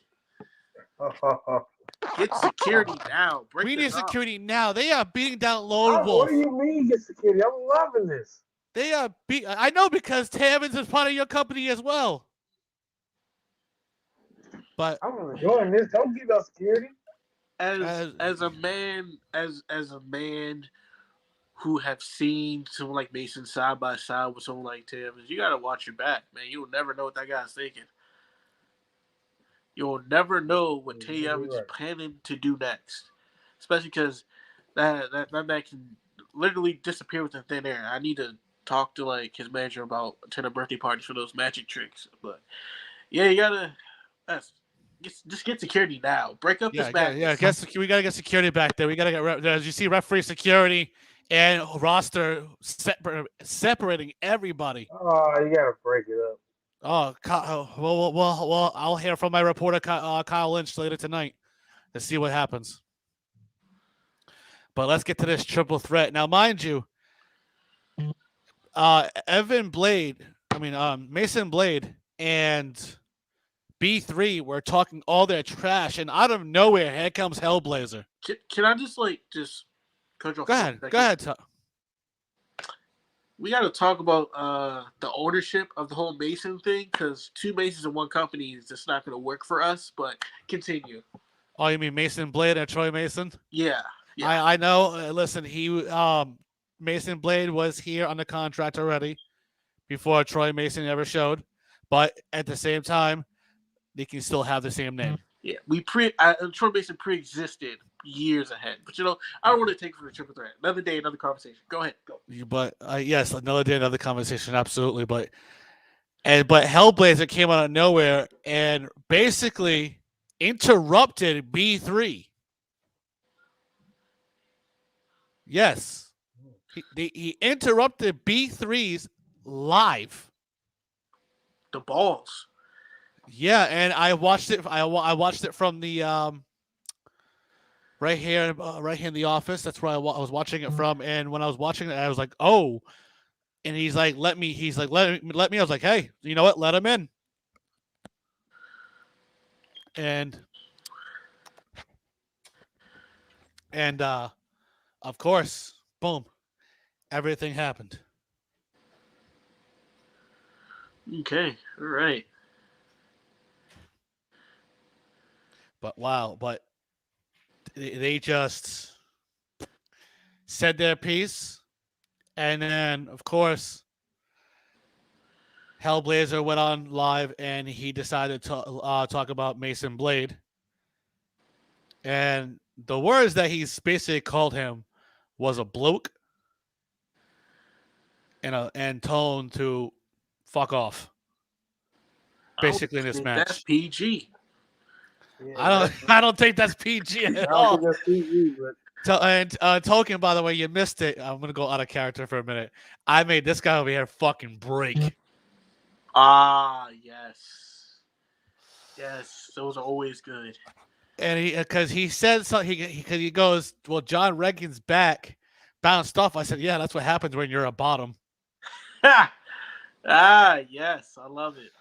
Get security now. We need security now. They are beating down Lone Wolf. What do you mean get security? I'm loving this. They are I know, because Tay Evans is part of your company as well. But I'm enjoying this. Don't give us security. As a man who have seen someone like Mason side by side with someone like Tay Evans, you gotta watch your back, man. You'll never know what that guy's thinking. You'll never know what Yeah, Tay you're Evans is right. planning to do next, especially because that man can literally disappear within thin air. I need to talk to like his manager about attending birthday parties for those magic tricks. But yeah, you gotta just get security now. Break up Yeah, this yeah. madness. We gotta get security back there. We gotta get as you see referee security and roster separating everybody. Oh, you gotta break it up. Oh, well, I'll hear from my reporter Kyle Lynch later tonight to see what happens. But let's get to this triple threat now, mind you. Mason Blade and B3 were talking all their trash, and out of nowhere, here comes Hellblazer. Can I just cut you off Go for a ahead, second? go ahead. We got to talk about the ownership of the whole Mason thing because two Masons in one company is just not going to work for us. But continue. Oh, you mean Mason Blade and Troy Mason? Yeah, yeah. I know. Listen, Mason Blade was here on the contract already before Troy Mason ever showed, but at the same time, they can still have the same name. Yeah, Troy Mason pre-existed years ahead, but I don't want to take it for the triple threat. Another day, another conversation. Go ahead, go. But yes, another day, another conversation, absolutely. But Hellblazer came out of nowhere and basically interrupted B3. Yes, he interrupted B3's live. The balls. Yeah, and I watched it. I watched it from the right here in the office. That's where I was watching it from. And when I was watching it, I was like, "Oh!" And he's like, "Let me." He's like, "Let me." I was like, "Hey, you know what? Let him in." And of course, boom, everything happened. Okay, all right. But wow, but they just said their piece, and then of course, Hellblazer went on live and he decided to talk about Mason Blade, and the words that he's basically called him was a bloke and tone to fuck off. Basically, in this That's match, PG. Yeah, I don't think that's PG I at don't all. think that's PG, but Token, by the way, you missed it. I'm gonna go out of character for a minute. I made this guy over here fucking break. Ah, yes, yes. Those are always good. And because he said something, he goes, well, John Reagan's back, bounced off. I said, yeah, that's what happens when you're a bottom. Yes, I love it.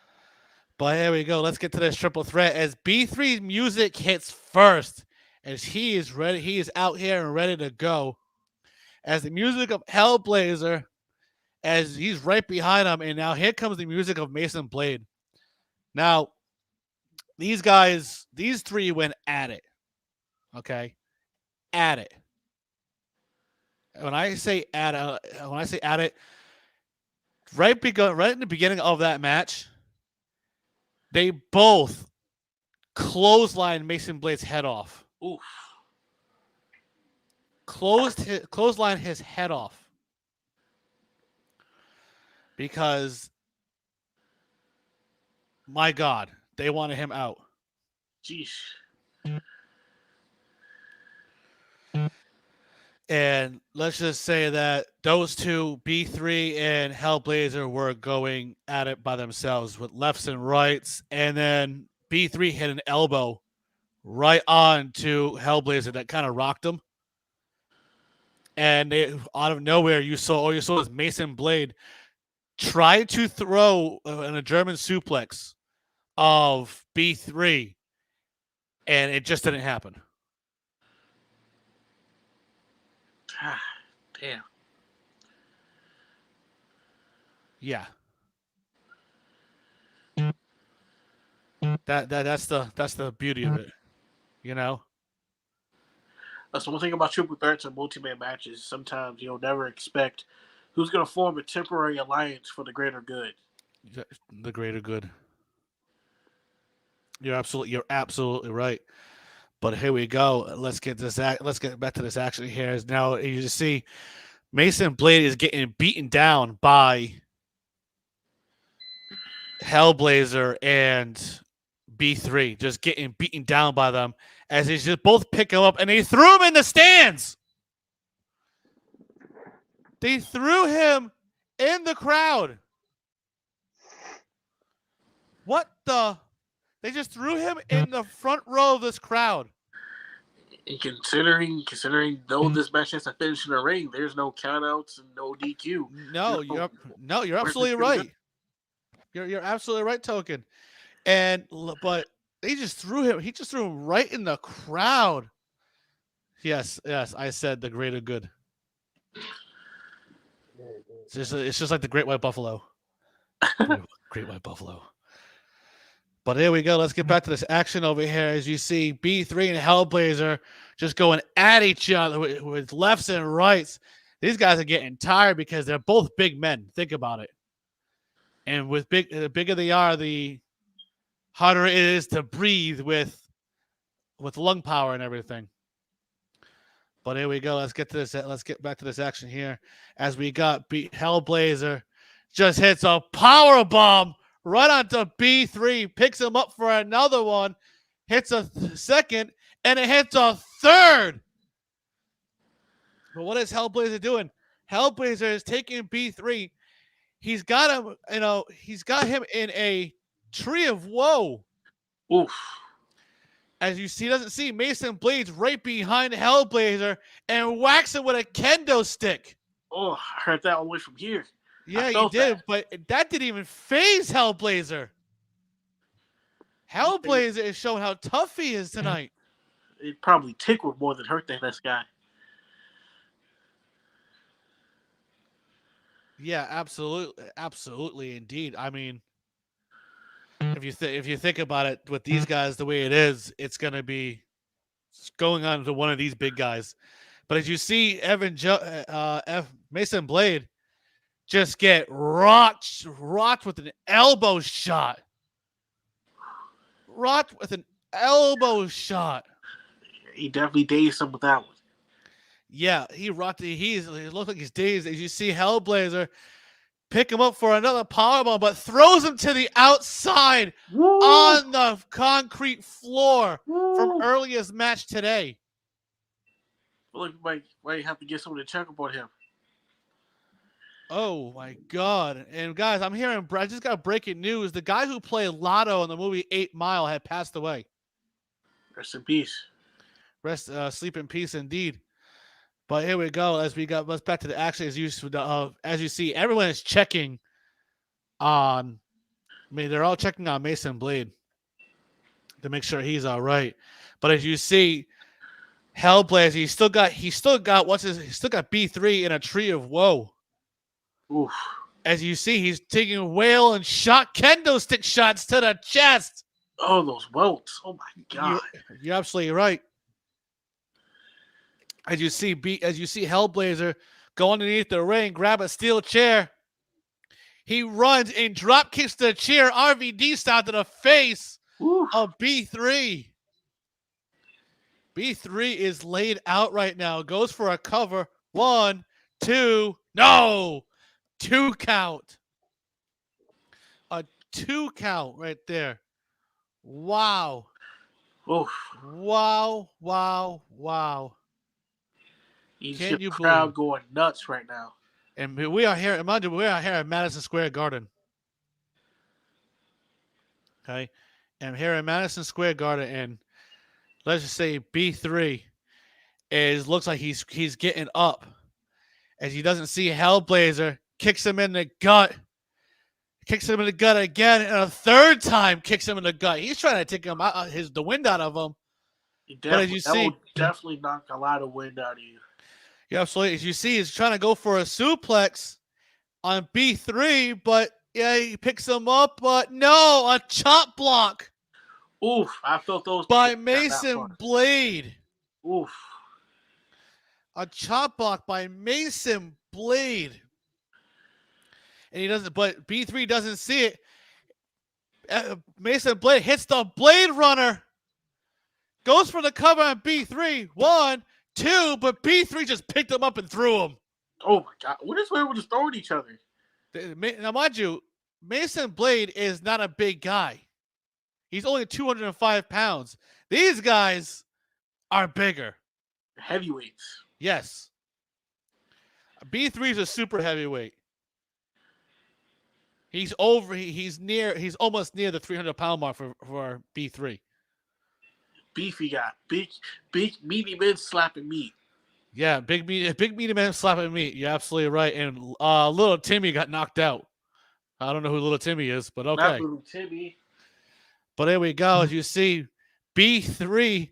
But here we go. Let's get to this triple threat as B3's music hits first, as he is ready. He is out here and ready to go. As the music of Hellblazer, as he's right behind him, and now here comes the music of Mason Blade. Now, these three went at it. Okay, at it. When I say at it, right in the beginning of that match, they both clotheslined Mason Blade's head off. Oof. Clothesline his head off because, my God, they wanted him out. Jeez. And let's just say that those two, B3 and Hellblazer, were going at it by themselves with lefts and rights. And then B3 hit an elbow right on to Hellblazer that kind of rocked him. And out of nowhere, all you saw was Mason Blade try to throw a German suplex of B3, and it just didn't happen. Damn. Yeah. That's the beauty of it, you know. That's one thing about triple threats and multi-man matches. Sometimes you'll never expect who's going to form a temporary alliance for the greater good. The greater good. You're absolutely right. But here we go. Let's get back to this action here. Is now you just see Mason Blade is getting beaten down by Hellblazer and B3, just getting beaten down by them as they just both pick him up and they threw him in the stands. They threw him in the crowd. What the? They just threw him in the front row of this crowd. And considering though this match has to finish in the ring, there's no countouts and no DQ. You're absolutely right. You're absolutely right, Token. But they just threw him. He just threw him right in the crowd. Yes, I said the greater good. It's just like the Great White Buffalo. Great White Buffalo. But here we go. Let's get back to this action over here. As you see, B3 and Hellblazer just going at each other with lefts and rights. These guys are getting tired because they're both big men. Think about it. And the bigger they are, the harder it is to breathe with lung power and everything. But here we go. Let's get to this. Let's get back to this action here. As we got Hellblazer just hits a power bomb right onto B3, picks him up for another one, hits a second, and it hits a third. But what is Hellblazer doing? Hellblazer is taking B3. He's got him, he's got him in a tree of woe. Oof. As you see, doesn't see Mason Blades right behind Hellblazer and whacks him with a kendo stick. Oh, I heard that all the way from here. Yeah, you did, but that didn't even phase Hellblazer. Hellblazer is showing how tough he is tonight. It probably tickled more than hurt this guy. Yeah, absolutely, indeed. I mean, if you think about it, with these guys the way it is, it's gonna be going on to one of these big guys. But as you see, Mason Blade just get rocked with an elbow shot. Rocked with an elbow shot. He definitely dazed him with that one. Yeah, he rocked it. He looked like he's dazed. As you see Hellblazer pick him up for another powerbomb, but throws him to the outside on the concrete floor from earliest match today. Look, might have to get someone to check up on him. Oh my God! And guys, I just got breaking news. The guy who played Lotto in the movie 8 Mile had passed away. Rest in peace. Sleep in peace, indeed. But here we go. Let's back to the action. As you see, everyone is checking on. They're all checking on Mason Blade to make sure he's all right. But as you see, Hellblazer, he's still got B3 in a tree of woe. Oof. As you see, he's taking whale and kendo stick shots to the chest. Oh, those welts! Oh my God! You're absolutely right. As you see Hellblazer go underneath the ring, grab a steel chair. He runs and drop kicks the chair RVD style to the face of B3. B3 is laid out right now. Goes for a cover. 1, 2, no! 2 count. A 2 count right there. Wow. Oof. Wow. You Can't see you the crowd believe? going nuts right now. And we are here. Imagine we are here at Madison Square Garden. Okay, and here in Madison Square Garden, and let's just say B3 looks like he's getting up, as he doesn't see Hellblazer, kicks him in the gut, again, and a third time kicks him in the gut. He's trying to take him out, the wind out of him. But as you see, will definitely knock a lot of wind out of you. Yeah, absolutely. As you see, he's trying to go for a suplex on B3, but yeah, he picks him up, but no, a chop block. Oof, I felt those by Mason Blade. Oof. A chop block by Mason Blade. And he doesn't, but B3 doesn't see it. Mason Blade hits the Blade Runner. Goes for the cover on B3. 1, 2, but B3 just picked him up and threw him. Oh my God! What is where we're just throwing each other? Now, mind you, Mason Blade is not a big guy. He's only 205 pounds. These guys are bigger. Heavyweights. Yes. B3 is a super heavyweight. He's almost near the 300-pound mark for B3. Beefy guy. Big meaty men slapping meat. Yeah, big meaty man slapping meat. You're absolutely right. And little Timmy got knocked out. I don't know who little Timmy is, but okay. Not little Timmy. But there we go. As you see, B3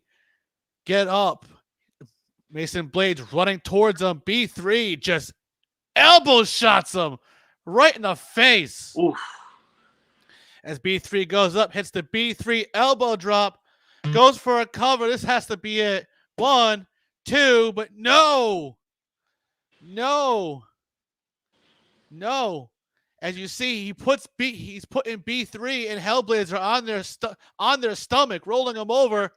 get up. Mason Blades running towards him. B3 just elbow shots him right in the face. Oof. As B3 goes up, hits the B3 elbow drop, goes for a cover. This has to be it. 1, 2, but no. As you see, he's putting B3 and Hellblazer on their stomach, rolling them over.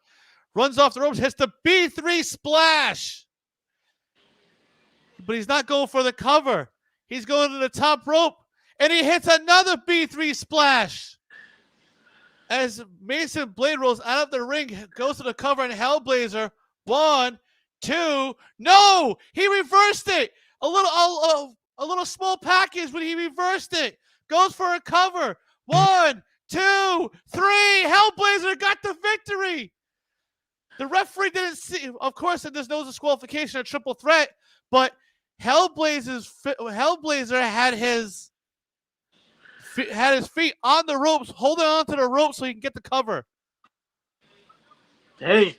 Runs off the ropes, hits the B3 splash. But he's not going for the cover. He's going to the top rope, and he hits another B3 splash. As Mason Blade rolls out of the ring, goes to the cover, and Hellblazer, 1, 2, no! He reversed it! A little small package, but he reversed it. Goes for a cover. 1, 2, 3. Hellblazer got the victory. The referee didn't see. Of course, there's no disqualification or triple threat, but Hellblazer had his feet on the ropes, holding on to the rope so he can get the cover. Hey,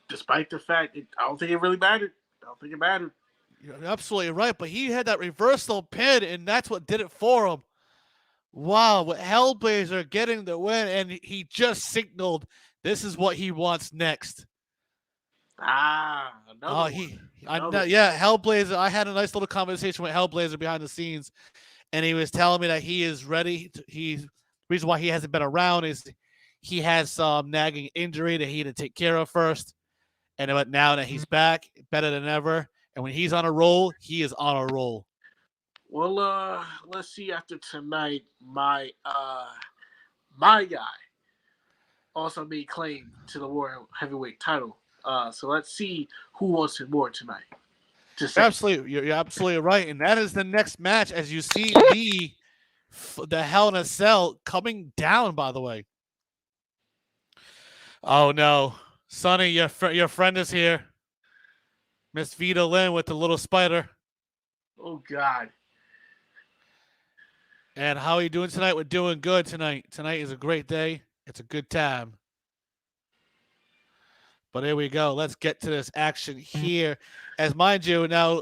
despite the fact, I don't think it really mattered. You're absolutely right, but he had that reversal pin, and that's what did it for him. Wow, with Hellblazer getting the win, and he just signaled this is what he wants next. Hellblazer. I had a nice little conversation with Hellblazer behind the scenes, and he was telling me that he is ready. Reason why he hasn't been around is he has some nagging injury that he had to take care of first, and but now that he's back, better than ever. And when he's on a roll, he is on a roll. Well, let's see. After tonight, my guy also made claim to the World Heavyweight title. So let's see who wants it more tonight. Absolutely, you're absolutely right, and that is the next match. As you see the Hell in a Cell coming down. By the way, oh no, Sonny, your friend is here. Miss Vita Lynn with the little spider. Oh God. And how are you doing tonight? We're doing good tonight. Tonight is a great day. It's a good time. But here we go. Let's get to this action here. As mind you, now,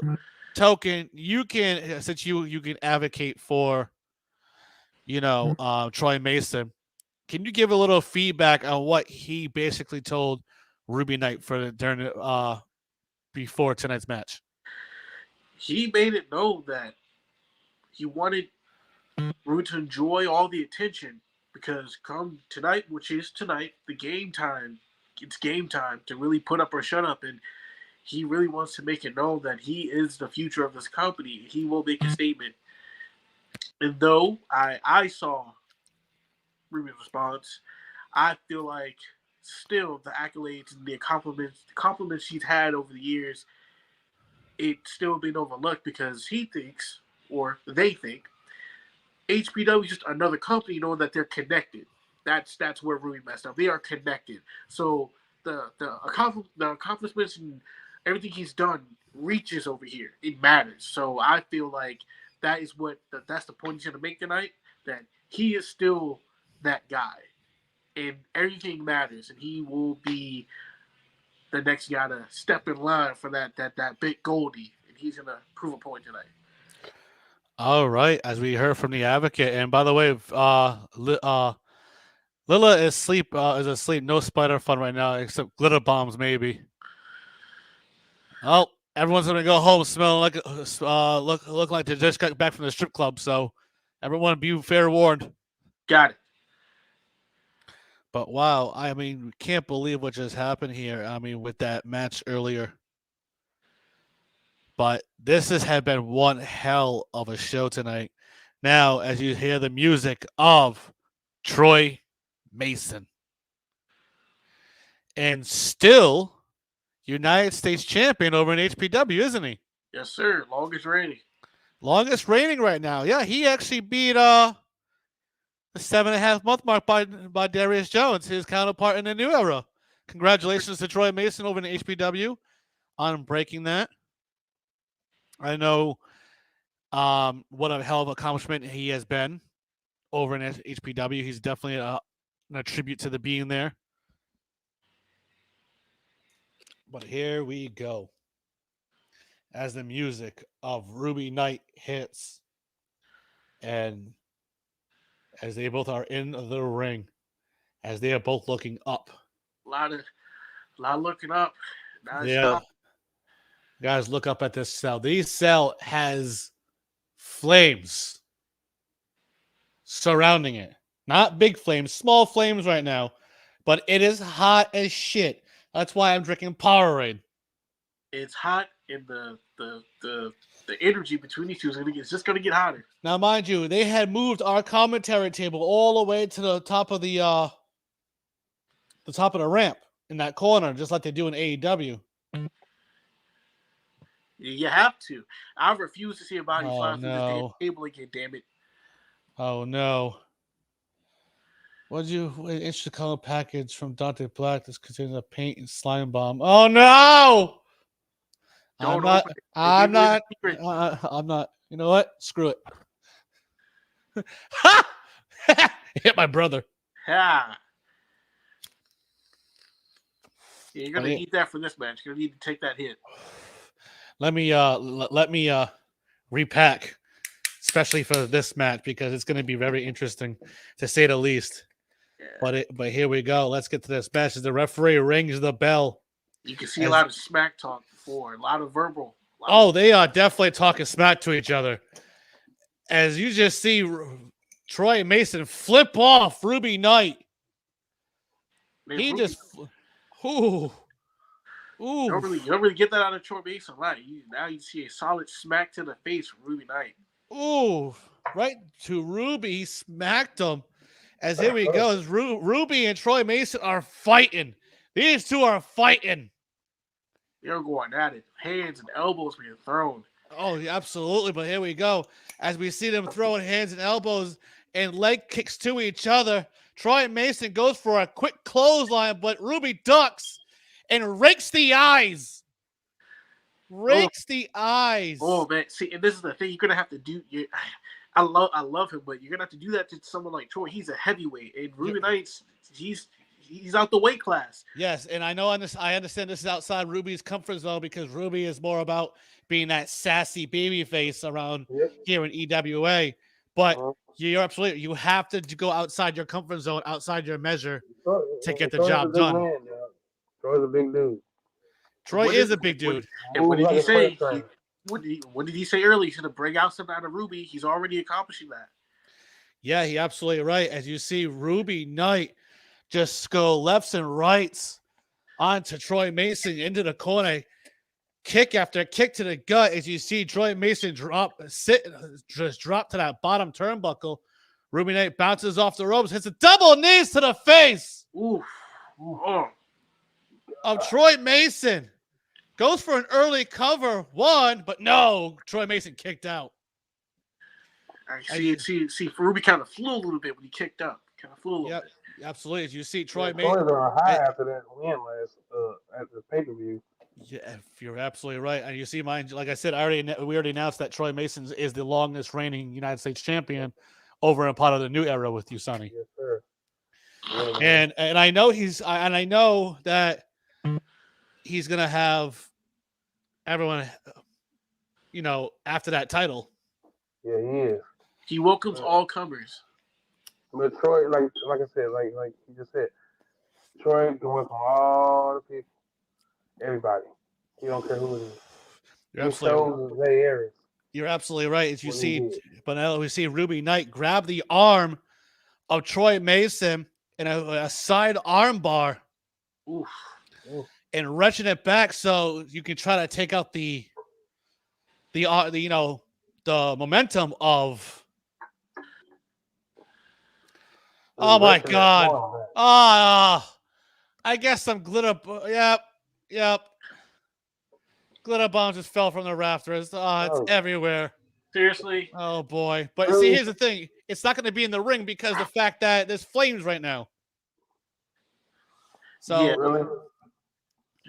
Token, you can, since you can advocate for, Troy Mason, can you give a little feedback on what he basically told Ruby Knight before tonight's match? He made it known that he wanted Ruby to enjoy all the attention because come tonight, which is tonight, it's game time to really put up or shut up, and he really wants to make it known that he is the future of this company. He will make a statement. And though I saw Ruby's response, I feel like still the accolades and the compliments she's had over the years, it's still been overlooked because he thinks, or they think, HPW is just another company knowing that they're connected. That's where Ruby messed up. They are connected. So the accomplishments and everything he's done reaches over here. It matters. So I feel like that's the point he's going to make tonight, that he is still that guy. And everything matters. And he will be the next guy to step in line for that big Goldie. And he's going to prove a point tonight. All right. As we heard from the Advocate. And by the way, Lila is asleep. No spider fun right now, except glitter bombs, maybe. Oh, everyone's gonna go home smelling like look like they just got back from the strip club. So, everyone, be fair warned. Got it. But wow, I mean, we can't believe what just happened here. I mean, with that match earlier. But this had been one hell of a show tonight. Now, as you hear the music of Troy Mason, and still United States champion over in HPW, isn't he? Yes, sir. Longest reigning. Longest reigning right now. Yeah, he actually beat the 7.5 month mark by Darius Jones, his counterpart in the new era. Congratulations to Troy Mason over in HPW on breaking that. I know what a hell of an accomplishment he has been over in HPW. He's definitely a tribute to the being there. But here we go. As the music of Ruby Knight hits, and as they both are in the ring, as they are both looking up. A lot of looking up. Yeah. Guys, look up at this cell. This cell has flames surrounding it. Not big flames, small flames right now. But it is hot as shit. That's why I'm drinking Powerade. It's hot, and the energy between these two is just gonna get hotter. Now, mind you, they had moved our commentary table all the way to the top of the ramp in that corner, just like they do in AEW. You have to. I refuse to see a body fly through no. this damn table again. Damn it! Oh no! Extra color package from Dante Black that's contains a paint and slime bomb. Oh no! I'm not. You know what? Screw it. Ha! Hit my brother. Yeah. You're gonna need that for this match. You're gonna need to take that hit. Let me repack, especially for this match, because it's going to be very interesting to say the least. Yeah. But here we go. Let's get to this match. As the referee rings the bell. You can see a lot of smack talk before, a lot of verbal. They are definitely talking smack to each other. As you just see Troy Mason flip off Ruby Knight. Man, he Ruby, just ooh. You don't really get that out of Troy Mason a lot. Now you see a solid smack to the face from Ruby Knight. Ooh, right to Ruby. He smacked him. As here we go. As Ruby and Troy Mason are fighting. These two are fighting. They're going at it. Hands and elbows being thrown. Oh, yeah, absolutely. But here we go. As we see them throwing hands and elbows and leg kicks to each other. Troy Mason goes for a quick clothesline, but Ruby ducks and rakes the eyes. The eyes. Oh man, see, and this is the thing you're gonna have to do. I love him, but you're gonna have to do that to someone like Troy. He's a heavyweight, and Ruby Knight's he's out the weight class. Yes, and I understand this is outside Ruby's comfort zone because Ruby is more about being that sassy baby face around here in EWA. But you're absolutely, you have to go outside your comfort zone, outside your measure to get the job done. Troy's a big dude. Troy is a big dude. What did he say? What did he say earlier? He's going to bring out something out of Ruby. He's already accomplishing that. Yeah, he absolutely right. As you see Ruby Knight just go lefts and rights onto Troy Mason into the corner. Kick after kick to the gut. As you see Troy Mason drop to that bottom turnbuckle. Ruby Knight bounces off the ropes, hits a double knees to the face. Ooh. Of Troy Mason. Goes for an early cover, but no, Troy Mason kicked out. See, Ruby kind of flew a little bit when he kicked up. Yep, absolutely. As you see, Troy Mason. Mason. On a high after that win at the pay-per-view. Yeah, you're absolutely right. And you see, like I said, we already announced that Troy Mason is the longest reigning United States champion over in part of the new era with you, Sonny. Yes, sir. And I know I know that he's gonna have everyone, after that title. Yeah, he is. He welcomes all comers. But Troy, like I said, like you just said, Troy can welcome all the people, everybody. He don't care who it is. You're absolutely right. You're absolutely right. As you see, but now we see Ruby Knight grab the arm of Troy Mason and a side arm bar Oof. and wrenching it back so you can try to take out the momentum of. Oh my God! I guess some glitter. Yep. Glitter bombs just fell from the rafters. Oh, it's everywhere. Seriously? Oh boy! But see, here's the thing: it's not going to be in the ring because the fact that there's flames right now. So, Yeah. Really?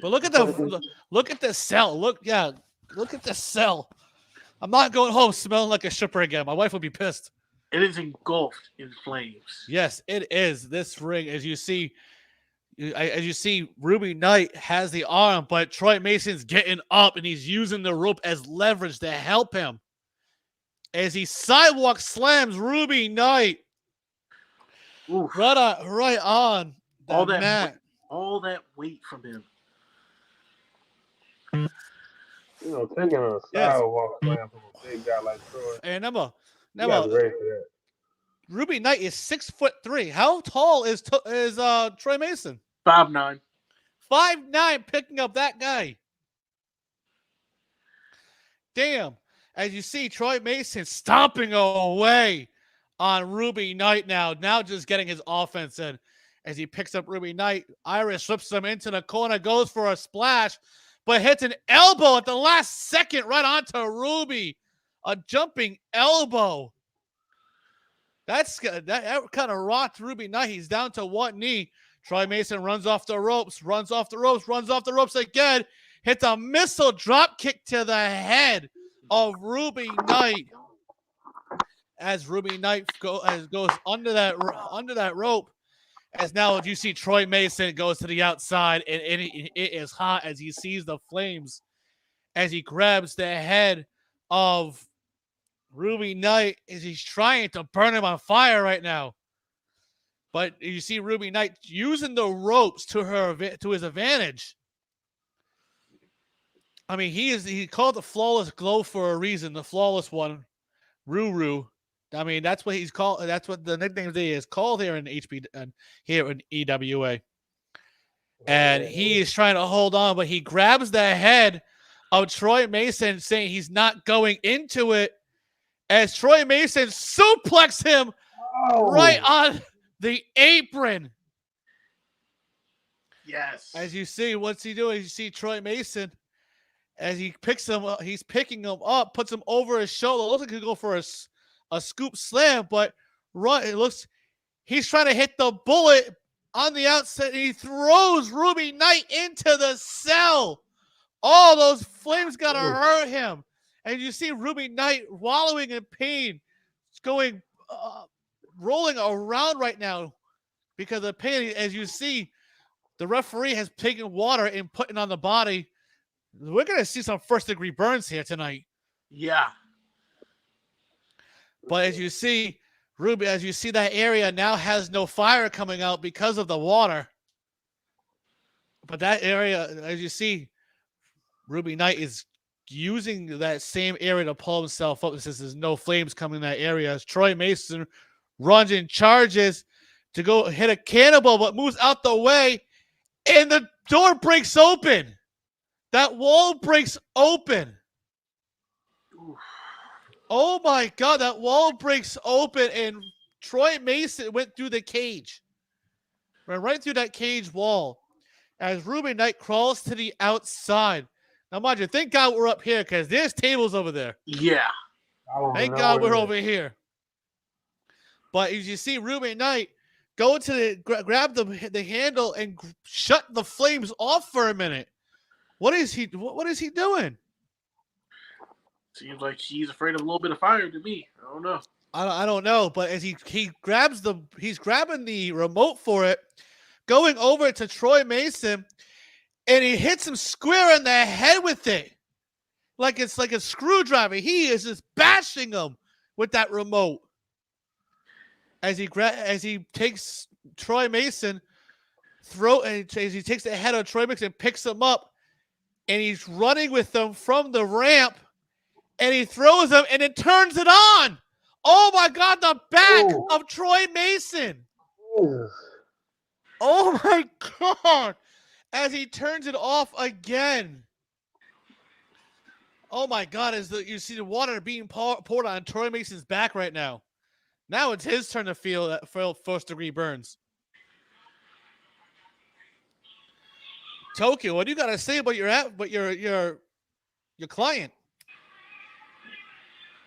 but look at the cell. Look at the cell. I'm not going home smelling like a stripper again. My wife would be pissed. It is engulfed in flames. Yes, it is. This ring, as you see, Ruby Knight has the arm, but Troy Mason's getting up and he's using the rope as leverage to help him. As he sidewalk slams Ruby Knight Oof. right on all the that mat. All that weight from him. You know, taking a sidewalk slam from a big guy like Troy. And You gotta be ready for that. Ruby Knight is 6'3". How tall is Troy Mason? 5'9". 5'9", picking up that guy. Damn. As you see, Troy Mason stomping away on Ruby Knight now just getting his offense in. As he picks up Ruby Knight, Irish slips him into the corner, goes for a splash, but hits an elbow at the last second right onto Ruby. A jumping elbow. That kind of rocked Ruby Knight. He's down to one knee. Troy Mason runs off the ropes again. Hits a missile drop kick to the head of Ruby Knight. As Ruby Knight goes under that rope. As now you see Troy Mason goes to the outside, and it is hot as he sees the flames. As he grabs the head of Ruby Knight, as he's trying to burn him on fire right now. But you see Ruby Knight using the ropes to his advantage. I mean, he called the Flawless Glow for a reason. The Flawless One, Ruru. I mean, that's what he's called. That's what the nickname is called here in here in EWA. And he is trying to hold on, but he grabs the head of Troy Mason, saying he's not going into it. As Troy Mason suplexes him right on the apron. Yes. As you see, what's he doing? You see Troy Mason as he picks him up. He's picking him up, puts him over his shoulder. Looks like he'll go for a scoop slam, but he's trying to hit the bullet on the outside. He throws Ruby Knight into the cell. All those flames gotta hurt him. And you see Ruby Knight wallowing in pain. It's going rolling around right now because of pain. As you see, the referee has taken water and put it on the body. We're going to see some first-degree burns here tonight. Yeah. But as you see, Ruby, that area now has no fire coming out because of the water. But that area, as you see, Ruby Knight is using that same area to pull himself up since there's no flames coming in that area. As Troy Mason runs and charges to go hit a cannonball, but moves out the way, and the door breaks open. That wall breaks open. Oh my God, that wall breaks open, and Troy Mason went through the cage. Ran right through that cage wall. As Ruby Knight crawls to the outside. Now, mind you, thank God we're up here because there's tables over there. Yeah. Thank God we're over here. But as you see, Ruby Knight go to grab the handle and shut the flames off for a minute. What is he doing? Seems like he's afraid of a little bit of fire to me. I don't know. I don't know, but as he's grabbing the remote for it, going over to Troy Mason, and he hits him square in the head with it. Like it's like a screwdriver. He is just bashing him with that remote. As he takes Troy Mason, as he takes the head of Troy Mason and picks him up, and he's running with them from the ramp, and he throws him and it turns it on. Oh my God, the back of Troy Mason. Oh my God! As he turns it off again. Oh my God! You see the water being poured on Troy Mason's back right now. Now it's his turn to feel that first degree burns. Tokyo, what do you got to say about your client?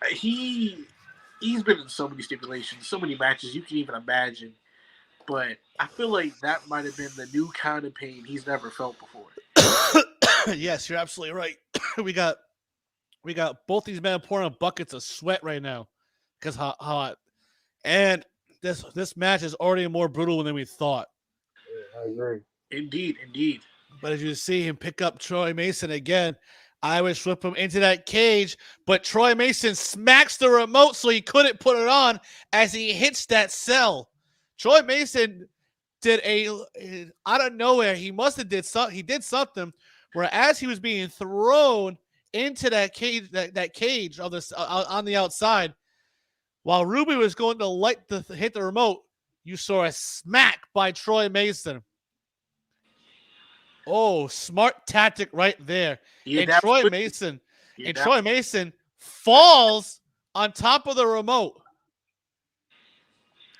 He's been in so many stipulations, so many matches you can even imagine. But I feel like that might have been the new kind of pain he's never felt before. Yes, you're absolutely right. we got both these men pouring on buckets of sweat right now because hot. And this match is already more brutal than we thought. Yeah, I agree. Indeed. But as you see him pick up Troy Mason again, I would slip him into that cage, but Troy Mason smacks the remote so he couldn't put it on as he hits that cell. Troy Mason did out of nowhere. He must have did something. He did something where as he was being thrown into that cage, that cage of this on the outside, while Ruby was going to hit the remote, you saw a smack by Troy Mason. Oh, smart tactic right there. And Troy Mason falls on top of the remote.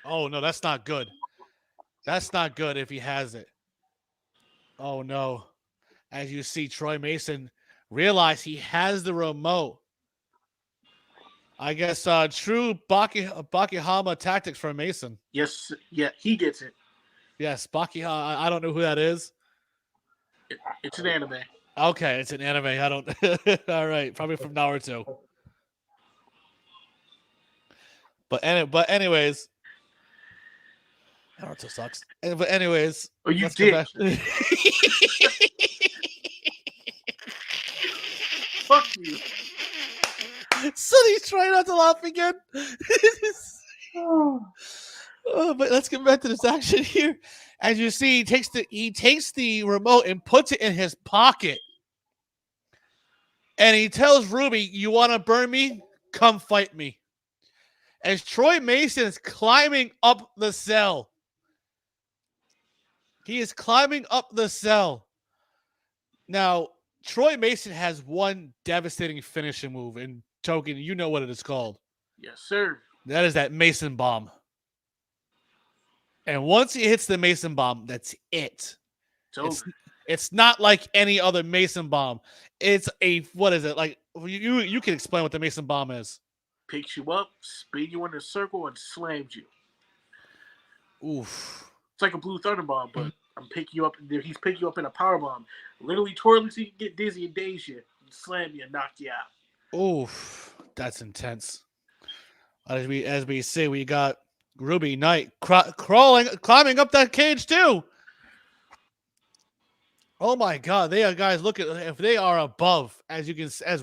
Oh no, that's not good. That's not good if he has it. Oh no. As you see, Troy Mason realize he has the remote. I guess true Bakihama tactics for Mason. Yes, yeah, he gets it. Yes, Bakihama. I don't know who that is. It's an anime. Okay, it's an anime. I don't. All right, probably from Naruto. But anyways, Naruto sucks. But anyways, oh, you did. Fuck you. Sonny's trying not to laugh again. But let's get back to this action here. As you see, he takes the remote and puts it in his pocket. And he tells Ruby, "You want to burn me? Come fight me." As Troy Mason is climbing up the cell. He is climbing up the cell. Now, Troy Mason has one devastating finishing move. And Token, you know what it is called. Yes, sir. That is that Mason bomb. And once he hits the Mason bomb, that's it. It's not like any other Mason bomb. It's what is it? Like you can explain what the Mason bomb is. Picks you up, spin you in a circle, and slams you. Oof. It's like a blue thunder bomb, but I'm picking you up. He's picking you up in a power bomb. Literally twirling so you can get dizzy and daze you, and slam you and knock you out. Oof. That's intense. As we see, we got Ruby Knight climbing up that cage too. Oh my God! They are guys. Look at if they are above, as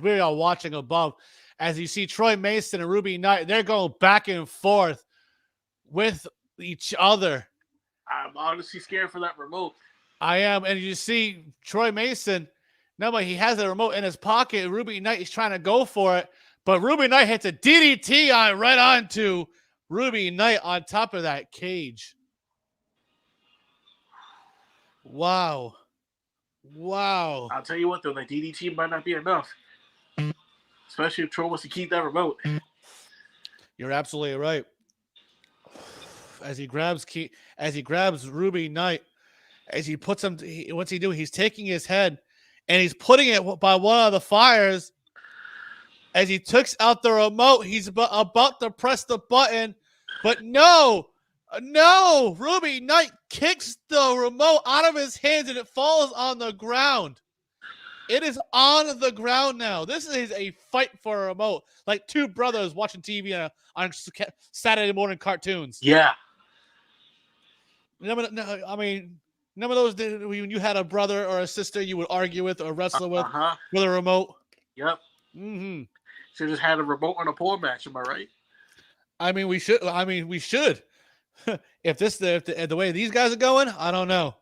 we are watching above, as you see Troy Mason and Ruby Knight. They're going back and forth with each other. I'm honestly scared for that remote. I am, and you see Troy Mason. No, but he has the remote in his pocket. Ruby Knight is trying to go for it, but Ruby Knight hits a DDT right onto Ruby Knight on top of that cage. Wow. I'll tell you what, though, that DDT might not be enough. Especially if Troy wants to keep that remote. You're absolutely right. As he grabs Ruby Knight, as he puts him, what's he doing? He's taking his head and he's putting it by one of the fires. As he takes out the remote, he's about to press the button, but no, Ruby Knight kicks the remote out of his hands and it falls on the ground. It is on the ground now. This is a fight for a remote, like two brothers watching TV on Saturday morning cartoons. Yeah. I mean, remember those days when you had a brother or a sister you would argue with or wrestle with a remote? Yep. Mm-hmm. Should have just had a remote on a pole match. Am I right? I mean, we should. If the way these guys are going, I don't know.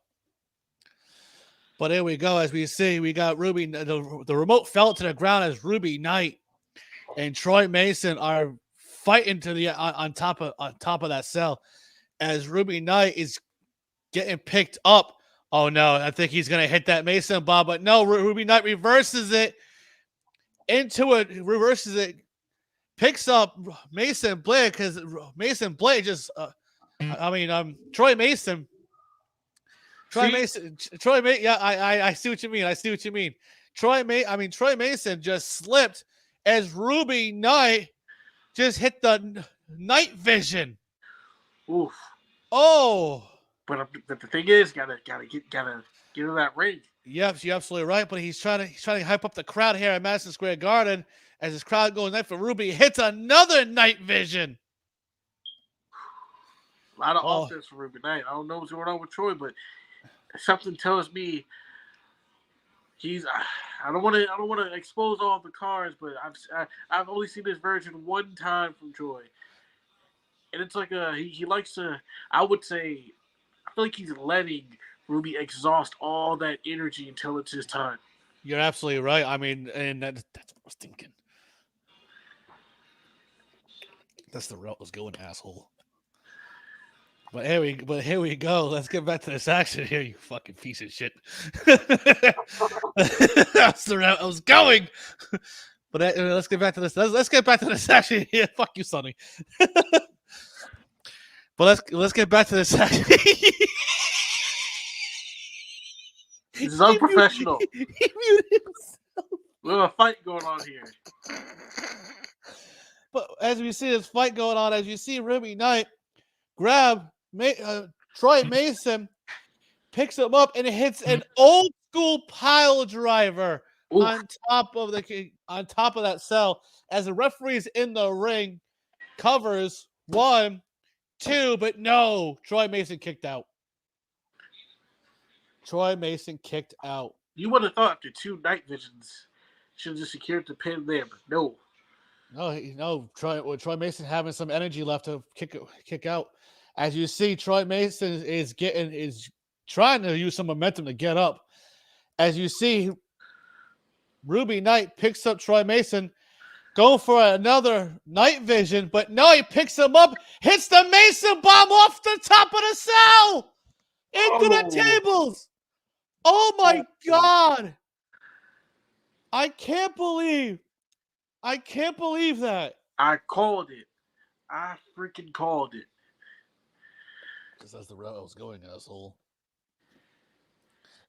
But here we go. As we see, we got Ruby. The remote fell to the ground as Ruby Knight and Troy Mason are fighting to the on top of that cell. As Ruby Knight is getting picked up. Oh no, I think he's gonna hit that Mason bomb, but no, Ruby Knight reverses it, picks up Mason Blade because Mason Blade just, Troy Mason. Yeah, I see what you mean. Troy Mason just slipped as Ruby Knight just hit the night vision. Oof. Oh. But the thing is, gotta get in that ring. Yep, you're absolutely right. But he's trying to hype up the crowd here at Madison Square Garden as his crowd goes night for Ruby. Hits another night vision. A lot of offense for Ruby Knight. I don't know what's going on with Troy, but something tells me he's. I don't want to expose all the cards, but I've only seen this version one time from Troy, and it's like he likes to. I would say, I feel like he's letting Ruby exhaust all that energy until it's his time. You're absolutely right. I mean, and that's what I was thinking. That's the route I was going, asshole. But here we go. Let's get back to this action here, you fucking piece of shit. That's the route I was going. But let's get back to this. Let's get back to this action here. Fuck you, Sonny. But let's get back to this action. This is unprofessional. He muted himself. We have a fight going on here. But as we see this fight going on, as you see Ruby Knight grab Troy Mason, picks him up and hits an old school pile driver on top of that cell as the referee's in the ring, covers 1, 2, but no, Troy Mason kicked out. You would have thought after 2 night visions, should have just secured the pin there, but no. No, Troy Mason having some energy left to kick out. As you see, Troy Mason is trying to use some momentum to get up. As you see, Ruby Knight picks up Troy Mason, going for another night vision, but no, he picks him up, hits the Mason bomb off the top of the cell into the tables. Oh my God. I can't believe that. I called it. I freaking called it. Because that's the route I was going, asshole.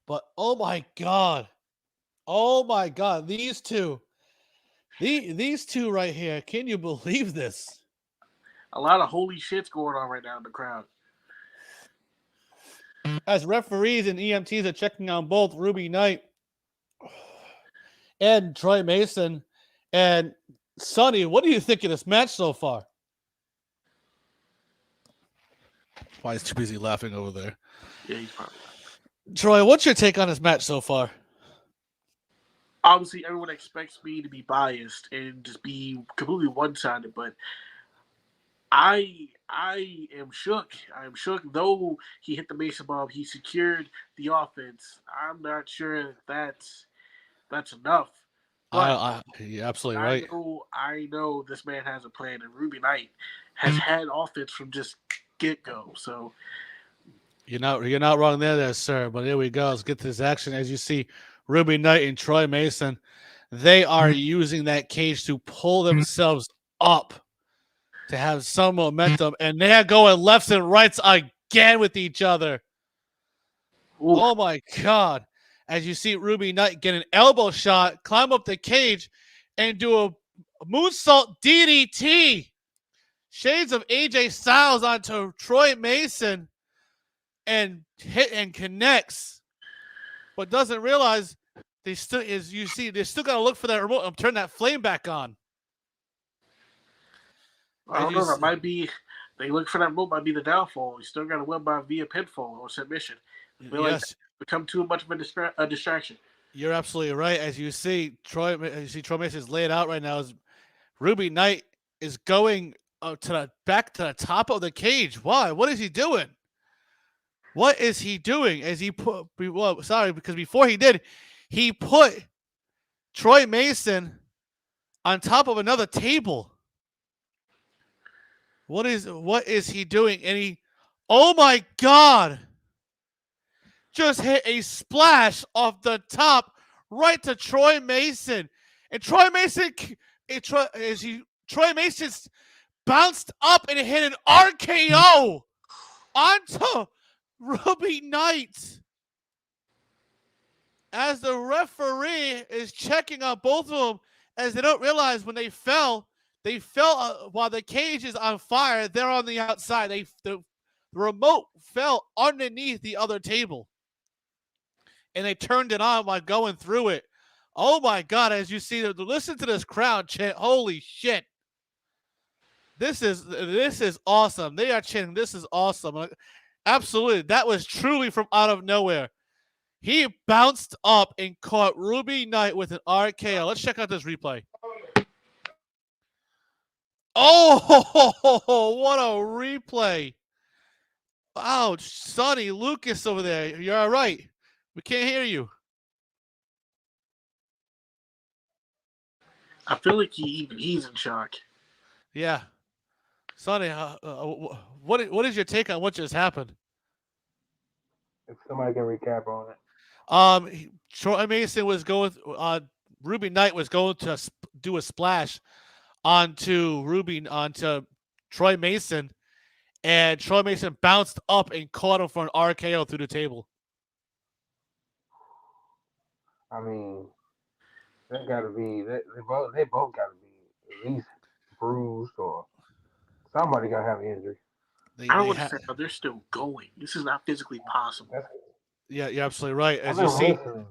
But oh my God, these two right here. Can you believe this? A lot of holy shit's going on right now in the crowd. As referees and EMTs are checking on both Ruby Knight and Troy Mason. And Sonny, what do you think of this match so far? Why is too busy laughing over there? Yeah, he's probably laughing. Troy, what's your take on this match so far? Obviously, everyone expects me to be biased and just be completely one-sided, but I am shook. I am shook. Though he hit the Mason bomb, he secured the offense. I'm not sure that's enough. But you're absolutely right. I know this man has a plan, and Ruby Knight has had offense from just get-go. So you're not wrong there, sir. But here we go. Let's get to this action. As you see, Ruby Knight and Troy Mason, they are using that cage to pull themselves up to have some momentum, and they are going lefts and rights again with each other. Ooh. Oh my God. As you see Ruby Knight get an elbow shot, climb up the cage, and do a moonsault DDT. Shades of AJ Styles onto Troy Mason and hit and connects, but doesn't realize they're still got to look for that remote and turn that flame back on. I don't know. That might be. They look for that remote. Might be the downfall. You still got to win by via pinfall or submission. Yes. Become too much of a distraction. You're absolutely right. As you see, Troy Mason is laid out right now. As Ruby Knight is going back to the top of the cage. Why? What is he doing? As he because before he did, he put Troy Mason on top of another table. What is he doing? And oh my God. just hit a splash off the top right to Troy Mason. And Troy Mason, Troy Mason bounced up and hit an RKO onto Ruby Knight. As the referee is checking on both of them, as they don't realize when they fell while the cage is on fire. They're on the outside. The remote fell underneath the other table, and they turned it on while going through it. Oh my God! As you see, listen to this crowd chant, "Holy shit!" This is awesome. They are chanting, "This is awesome!" Absolutely, that was truly from out of nowhere. He bounced up and caught Ruby Knight with an RKO. Let's check out this replay. Oh, what a replay. Ouch, Sonny Lucas over there. You're all right. We can't hear you. I feel like he's in shock. Yeah. Sonny, what is your take on what just happened? If somebody can recap on it. Troy Mason was going. Ruby Knight was going to do a splash onto Troy Mason, and Troy Mason bounced up and caught him for an RKO through the table. I mean, they gotta be. They both gotta be at least bruised or somebody gotta have an injury. I don't understand how they're still going. This is not physically possible. Yeah, you're absolutely right. As I'm you see, listening.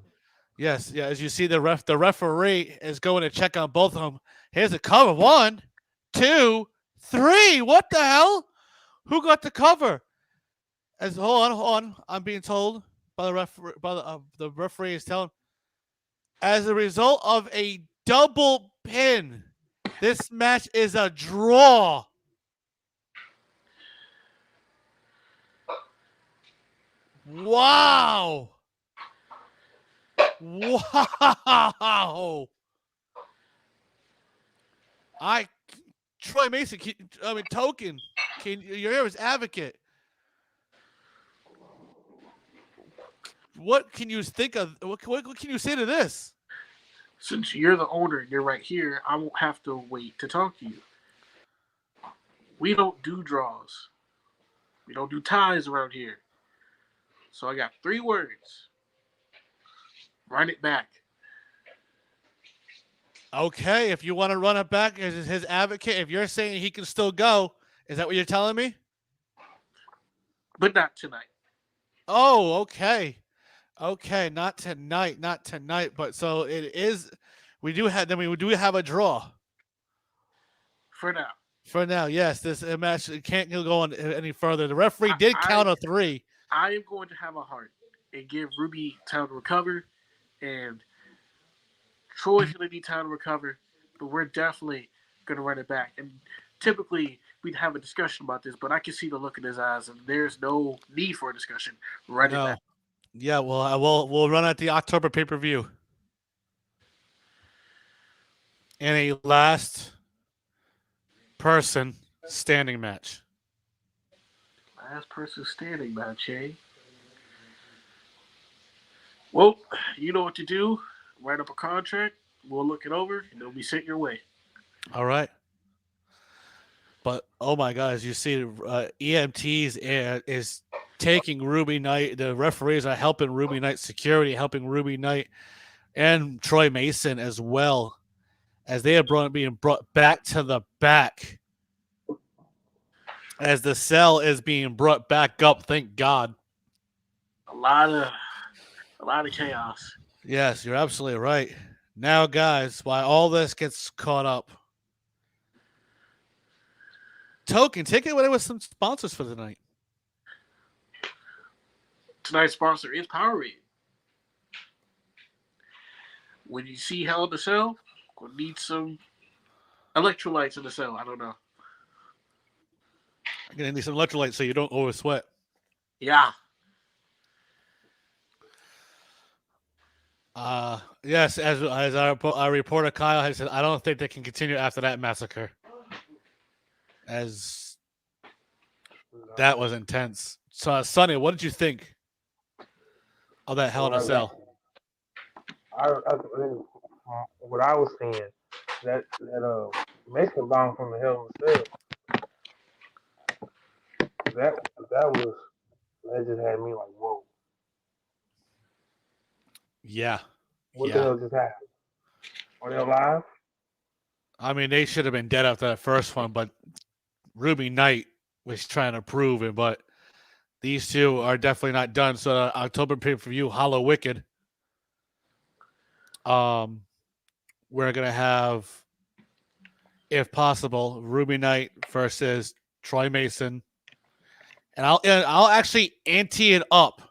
yes, yeah. As you see, the referee is going to check on both of them. Here's a cover. 1, 2, 3. What the hell? Who got the cover? Hold on. I'm being told by the referee. The referee is telling. As a result of a double pin, this match is a draw. Wow. Wow. Troy Mason, Token, you're here as advocate. What can you think of? What can you say to this? Since you're the owner and you're right here, I won't have to wait to talk to you. We don't do draws. We don't do ties around here. So I got 3 words. Run it back. Okay, if you want to run it back as his advocate, if you're saying he can still go, is that what you're telling me? But not tonight. Oh, okay. Okay, not tonight, but so it is. We do have a draw. For now. For now, yes. This match can't go on any further. The referee did count a 3. I am going to have a heart and give Ruby time to recover, and Troy's going to need time to recover, but we're definitely going to run it back. And typically, we'd have a discussion about this, but I can see the look in his eyes, and there's no need for a discussion. Run it back. Yeah, well, we'll run at the October pay-per-view. In a last person standing match. Last person standing match, eh? Well, you know what to do. Write up a contract. We'll look it over, and it'll be sent your way. All right. But, oh my God, as you see, EMTs is taking Ruby Knight. The referees are helping Ruby Knight, security helping Ruby Knight, and Troy Mason as well, as they are being brought back to the back. As the cell is being brought back up, thank God. A lot of chaos. Yes, you're absolutely right. Now, guys, while all this gets caught up, Token, take it away with some sponsors for tonight. Tonight's sponsor is Powerade. When you see Hell in the Cell, we'll need some electrolytes in the cell. I don't know. I'm going to need some electrolytes so you don't over sweat. Yeah. Yes, as our reporter Kyle has said, I don't think they can continue after that massacre. As that was intense. So, Sonny, what did you think? Oh, that Hell in a Cell. What I was saying that Mexican bomb from the Hell in a Cell that that just had me like, whoa, Yeah. what the Yeah. hell just happened? Are they alive? I mean, they should have been dead after that first one, but Ruby Knight was trying to prove it. But these two are definitely not done. So October pay-per-view, Hollow Wicked. We're gonna have, if possible, Ruby Knight versus Troy Mason, and I'll actually ante it up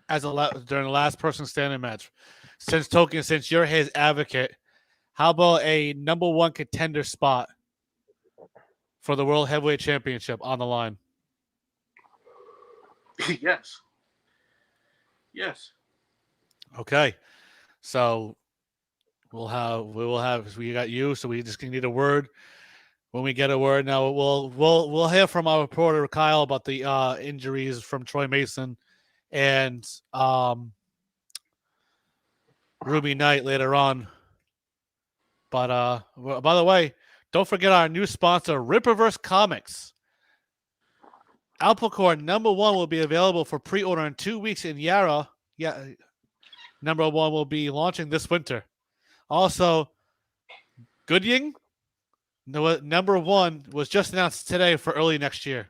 as during the last person standing match. Since you're his advocate, how about a number one contender spot for the World Heavyweight Championship on the line? Yes. Yes. Okay, so we got you, so we just need a word. When we get a word, now we'll hear from our reporter Kyle about the injuries from Troy Mason and Ruby Knight later on. But by the way, don't forget our new sponsor, Rippaverse Comics. Alphacore number 1 will be available for pre-order in 2 weeks in Yarra. Yeah, number 1 will be launching this winter. Also, Goodying, number 1 was just announced today for early next year.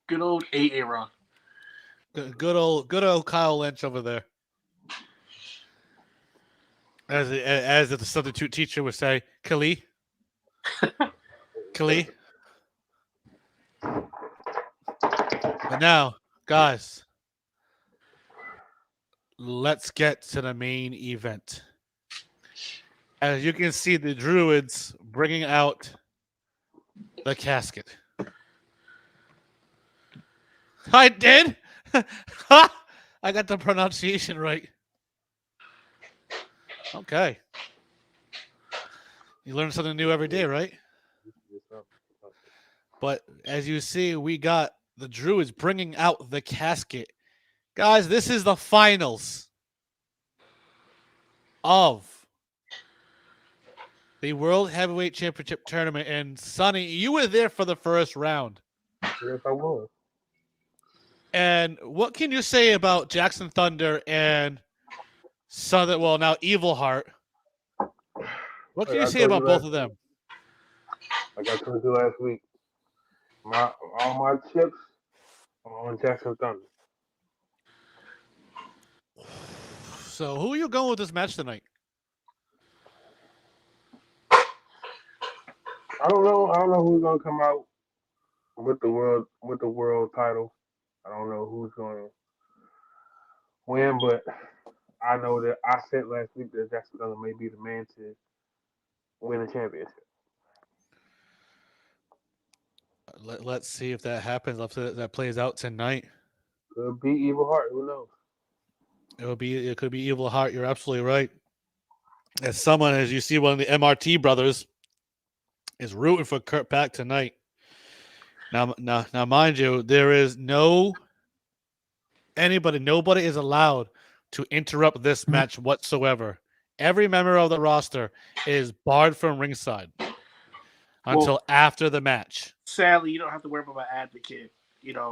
Good old Aaron. Good old Kyle Lynch over there. As the substitute teacher would say, Kali. Kali. But now, guys, let's get to the main event. As you can see, the Druids bringing out the casket. I did? I got the pronunciation right. Okay. You learn something new every day, right? But as you see, we got the Druids bringing out the casket. Guys, this is the finals of the World Heavyweight Championship Tournament. And Sonny, you were there for the first round. Yes, I was. And what can you say about Jackson Thunder and now Evil Heart? What can you say about both of them? Like I told you last week, all my chips are on Jackson Thunder. So who are you going with this match tonight? I don't know who's gonna come out with the world title. I don't know who's gonna win, but I know that I said last week that Jackson Thunder may be the man to win the championship. Let's see if that happens. Let's see if that plays out tonight. Could be Evil Heart. Who knows? It could be Evil Heart. You're absolutely right. As you see, one of the MRT brothers is rooting for Kurt Pack tonight. Now, mind you, there is nobody is allowed to interrupt this match whatsoever. Every member of the roster is barred from ringside until after the match. Sadly, you don't have to worry about my advocate,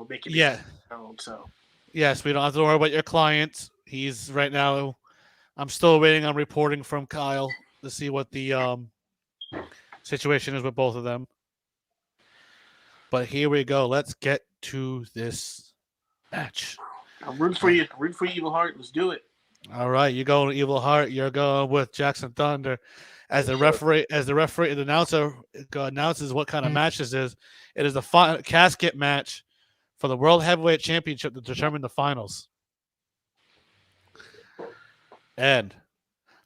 making it known. So yes, we don't have to worry about your client. He's right now. I'm still waiting on reporting from Kyle to see what the situation is with both of them. But here we go. Let's get to this match. I'm rooting for you. Rooting for you, Evil Heart. Let's do it. All right, you're going with Evil Heart. You're going with Jackson Thunder. As the referee, the announcer announces what kind of match this is, it is the casket match for the World Heavyweight Championship to determine the finals. And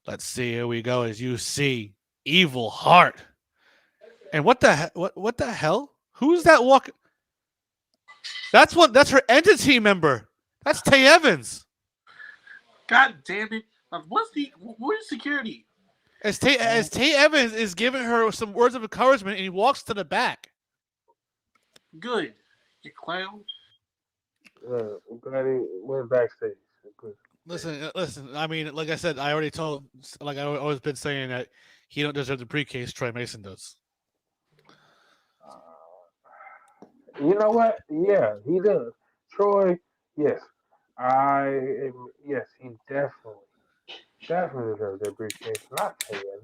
let's see. Here we go. As you see, Evil Heart. And what the hell? Who's that walking? That's her entity member. That's Tay Evans. God damn it! Where's security? As Tay Evans is giving her some words of encouragement, and he walks to the back. Good, you clown. I'm glad he went backstage. Good. Listen. I mean, like I said, I already told, like I always been saying that he don't deserve the briefcase. Troy Mason does. You know what? Yeah, he does. Troy, yes. Yes, he definitely deserves that briefcase. Not Taylor.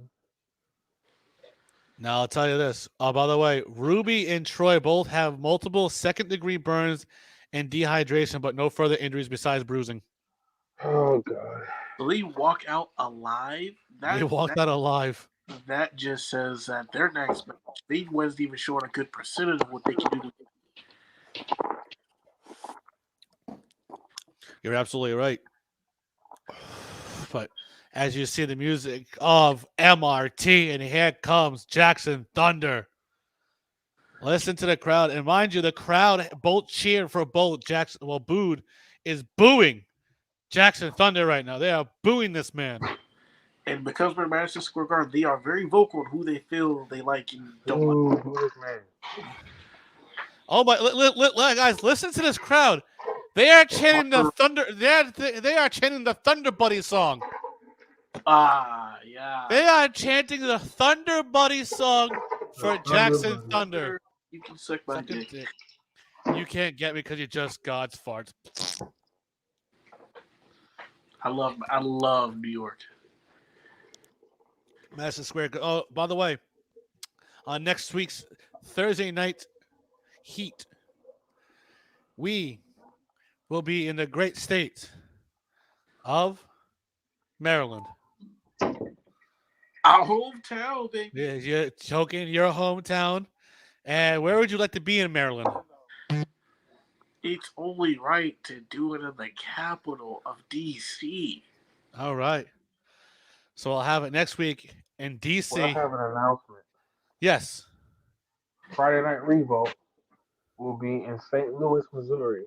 Now I'll tell you this. Oh, by the way, Ruby and Troy both have multiple second-degree burns and dehydration, but no further injuries besides bruising. Oh God. So they walk out alive. They walked out alive. That just says that their next match, they wasn't even showing a good percentage of what they can do. You're absolutely right. But as you see the music of MRT, and here comes Jackson Thunder. Listen to the crowd, and mind you, the crowd both cheered for both Jackson. Well, booed is booing Jackson Thunder right now. They are booing this man. And because we're Madison Square Garden, they are very vocal on who they feel they like and don't like. Ooh, this man. Oh my! Guys, listen to this crowd. They are chanting the Thunder. They are chanting the Thunder Buddy song. Yeah. They are chanting the Thunder Buddy song for Jackson Thunder. You can suck my dick. You can't get me because you just God's farts. I love New York. Madison Square. Oh, by the way, on next week's Thursday night Heat, we will be in the great state of Maryland. Our hometown, baby. Yeah, you're joking. Your hometown. And where would you like to be in Maryland? It's only right to do it in the capital of D.C. All right. So I'll have it next week in D.C. Well, I have an announcement. Yes. Friday Night Revolt will be in St. Louis, Missouri.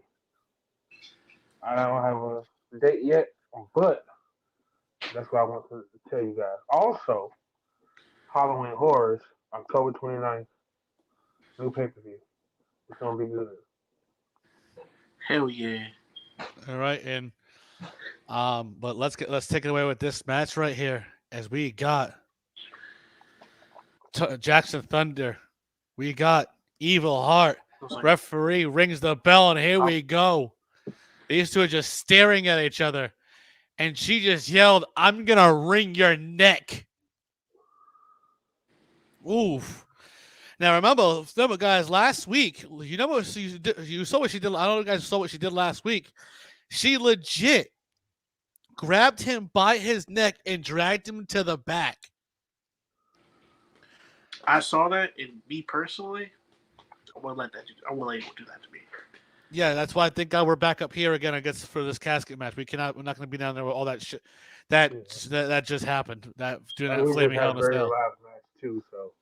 I don't have a date yet, but that's what I want to tell you guys. Also, Halloween Horrors, October 29th, new pay-per-view. It's going to be good. Hell yeah. All right. And but let's take it away with this match right here as we got Jackson Thunder. We got Evil Heart. Referee rings the bell, and here we go. These two are just staring at each other. And she just yelled, "I'm going to wring your neck." Oof. Now, remember, guys, last week, you know what you saw what she did. I don't know if you guys saw what she did last week. She legit grabbed him by his neck and dragged him to the back. I saw that, and me personally, I won't let anyone do that to me. Yeah, that's why I think we're back up here again, I guess, for this casket match. We're not going to be down there with all that shit that just happened. Doing that flaming hell in a cell. Match too, so.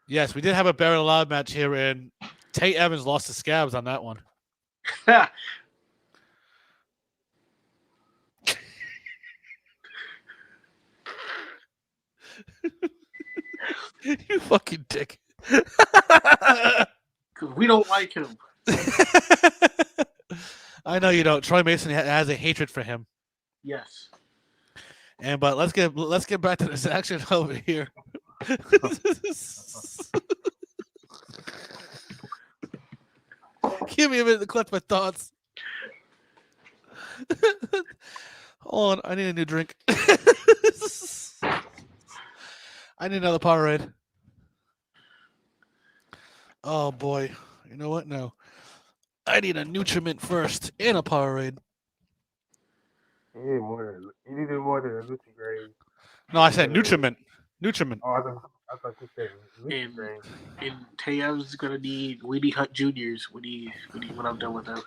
Yes, we did have a Buried Alive match here, and Tate Evans lost to Scabs on that one. You fucking dick. Because we don't like him. I know you don't. Troy Mason has a hatred for him. Yes. But let's get back to this action over here. Give me a minute to collect my thoughts. Hold on, I need a new drink. I need another Powerade. Oh boy. You know what? No. I need a Nutriment first and a Powerade. You need more than a Nutri-Grain. No, I said Nutriment. Nutriment. Oh, I thought you said Nutri-Grain. And Taya's gonna need Weedy Hut Juniors when I'm done with them.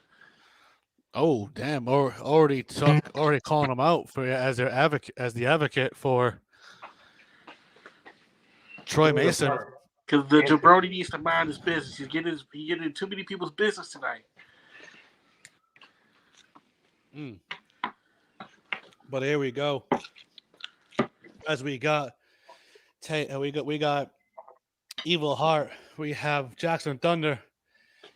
Oh damn! Already calling him out for as the advocate for Troy Mason. Because the jabroni needs to mind his business. He's getting in too many people's business tonight. But here we go. As we got Evil Heart. We have Jackson Thunder,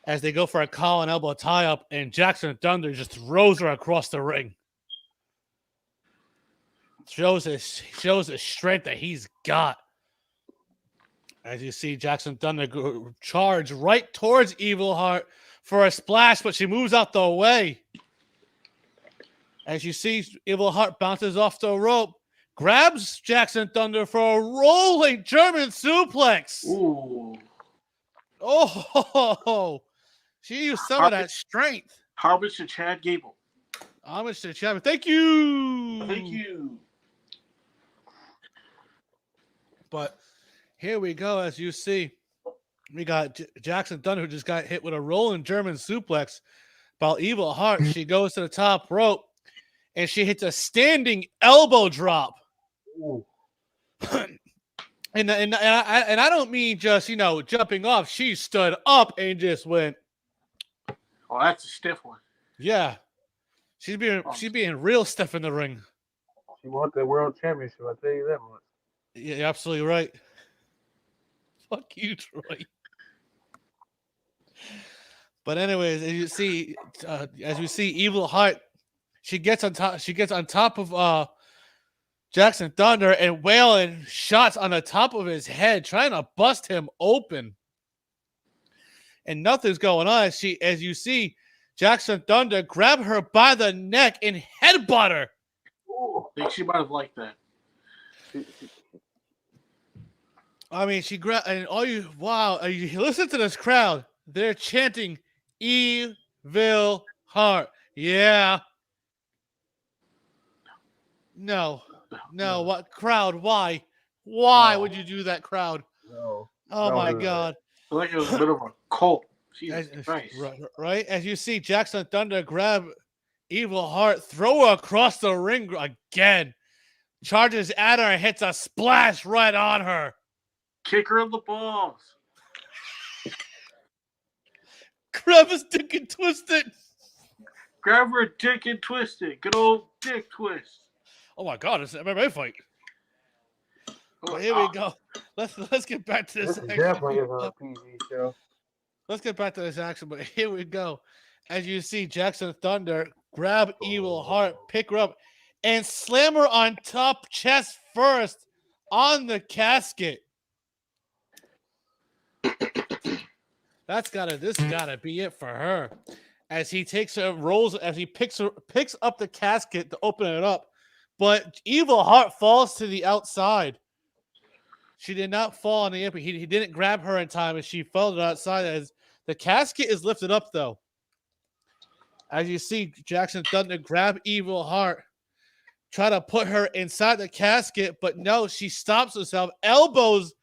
as they go for a collar and elbow tie up, and Jackson Thunder just throws her across the ring. Shows the strength that he's got. As you see, Jackson Thunder charge right towards Evil Heart for a splash, but she moves out the way. As you see, Evil Heart bounces off the rope, grabs Jackson Thunder for a rolling German suplex. Ooh. Oh, she used some of that strength. Homage to Chad Gable. Homage to Chad. Thank you. Thank you. But here we go. As you see, we got Jackson Thunder, who just got hit with a rolling German suplex. While Evil Heart, she goes to the top rope, and she hits a standing elbow drop. And I don't mean just, jumping off. She stood up and just went. Oh, that's a stiff one. Yeah. She's being real stiff in the ring. She won the world championship, I'll tell you that much. Yeah, you're absolutely right. Fuck you, Troy. But anyways, as we see Evil Heart, she gets on top of Jackson Thunder, and wailing shots on the top of his head, trying to bust him open. And nothing's going on. As you see, Jackson Thunder grab her by the neck and headbutt her. I think she might have liked that. I mean, she grabbed, and you listen to this crowd. They're chanting Evil Heart. Yeah. No. What crowd? Why? Why would you do that, crowd? No. Oh my God. I feel like it was a bit of a cult. Jesus Christ. Right? As you see Jackson Thunder grab Evil Heart, throw her across the ring again. Charges at her and hits a splash right on her. Kick her in the balls. Grab his dick and twist it. Grab her dick and twist it. Good old dick twist. Oh my God, it's an MMA fight. Well, here we go. Let's get back to this. This definitely is a PG show. Let's get back to this action, but here we go. As you see Jackson Thunder grab Evil Heart, pick her up, and slam her on top, chest first, on the casket. This gotta be it for her. As he takes her, picks up the casket to open it up, but Evil Heart falls to the outside. She did not fall on the impact. He didn't grab her in time, and she fell to the outside. As the casket is lifted up, though. As you see, Jackson Thunder grab Evil Heart, try to put her inside the casket, but no, she stops herself, elbows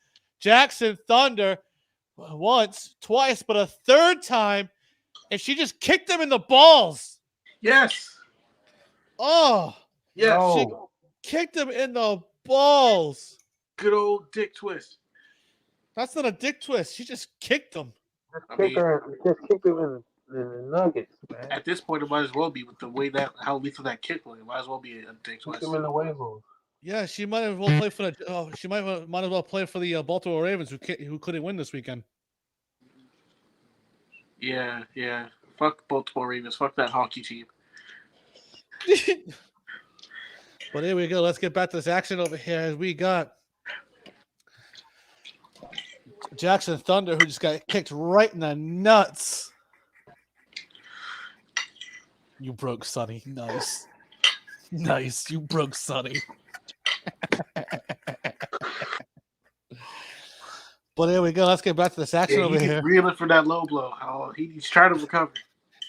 Jackson Thunder once, twice, but a third time, and she just kicked him in the balls. Yes. Oh. Yes. No. She kicked him in the balls. Good old dick twist. That's not a dick twist. She just kicked him. Just kick him in the nuggets, man. At this point, it might as well be with the way how lethal that kick was. It might as well be a dick twist. Kick him in the waivers. Yeah, she might as well play for the. She might as well play for the Baltimore Ravens, who couldn't win this weekend. Yeah. Fuck Baltimore Ravens. Fuck that hockey team. But here we go. Let's get back to this action over here. As we got Jackson Thunder, who just got kicked right in the nuts. You broke Sonny. Nice. You broke Sonny. But here we go. Let's get back to this action over here. He's reeling for that low blow. Oh, he's trying to recover.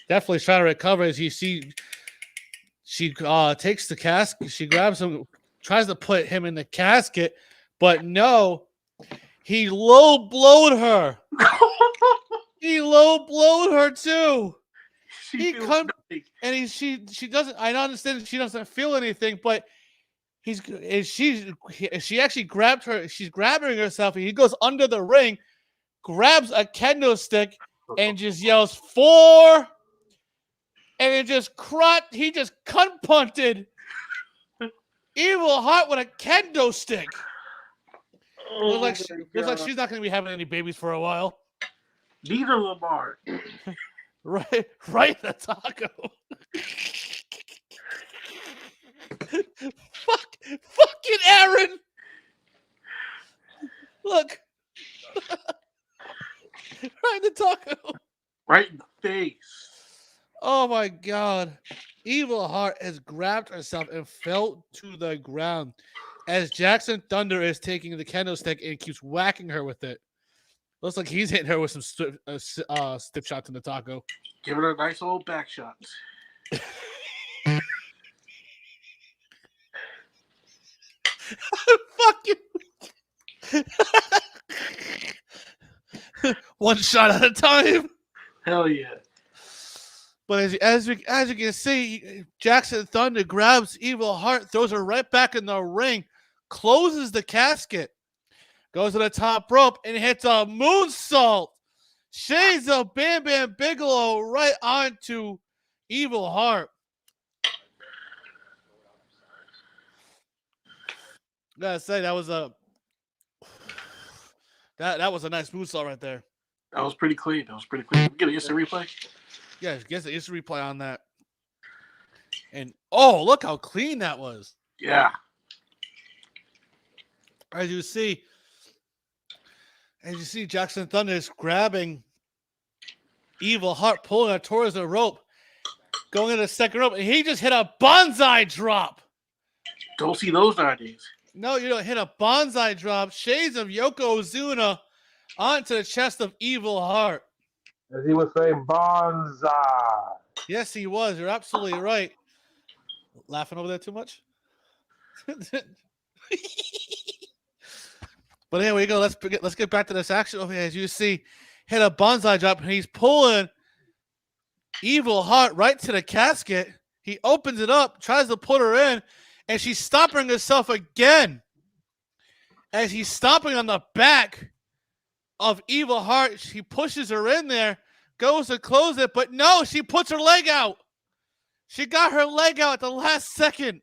Definitely trying to recover. As you see, she takes the casket. She grabs him, tries to put him in the casket, but no, he low blowed her. He low blowed her too. She doesn't. I understand she doesn't feel anything, but she actually grabbed her. She's grabbing herself, and he goes under the ring, grabs a kendo stick, and just yells 4. And he just cunt punted Evil Heart with a kendo stick. Looks like she's not going to be having any babies for a while. Neither of them are. Right in the taco. Fucking Aaron. Look. Right in the taco. Right in the face. Oh my god. Evil Heart has grabbed herself and fell to the ground as Jackson Thunder is taking the candlestick and keeps whacking her with it. Looks like he's hitting her with some stiff shots in the taco. Giving her a nice old back shot. Fuck you. One shot at a time. Hell yeah. But as you can see, Jackson Thunder grabs Evil Heart, throws her right back in the ring, closes the casket, goes to the top rope, and hits a moonsault. Shades of Bam Bam Bigelow right onto Evil Heart. Gotta say that was a nice moonsault right there. That was pretty clean. Get an instant replay. Yeah, get the instant replay on that. And oh, look how clean that was. Yeah. As you see, Jackson Thunder is grabbing Evil Heart, pulling her towards the rope, going into the second rope, and he just hit a bonsai drop. Don't see those nowadays. No, you don't hit a bonsai drop. Shades of Yoko Ozuna onto the chest of Evil Heart. As he was saying, bonsai. Yes, he was. You're absolutely right. Laughing over there too much? But here we go. Let's get back to this action over here. As you see, hit a bonsai drop, and he's pulling Evil Heart right to the casket. He opens it up, tries to put her in, and she's stopping herself again. As he's stomping on the back of Evil Heart, she pushes her in there, goes to close it, but no, she puts her leg out. She got her leg out at the last second.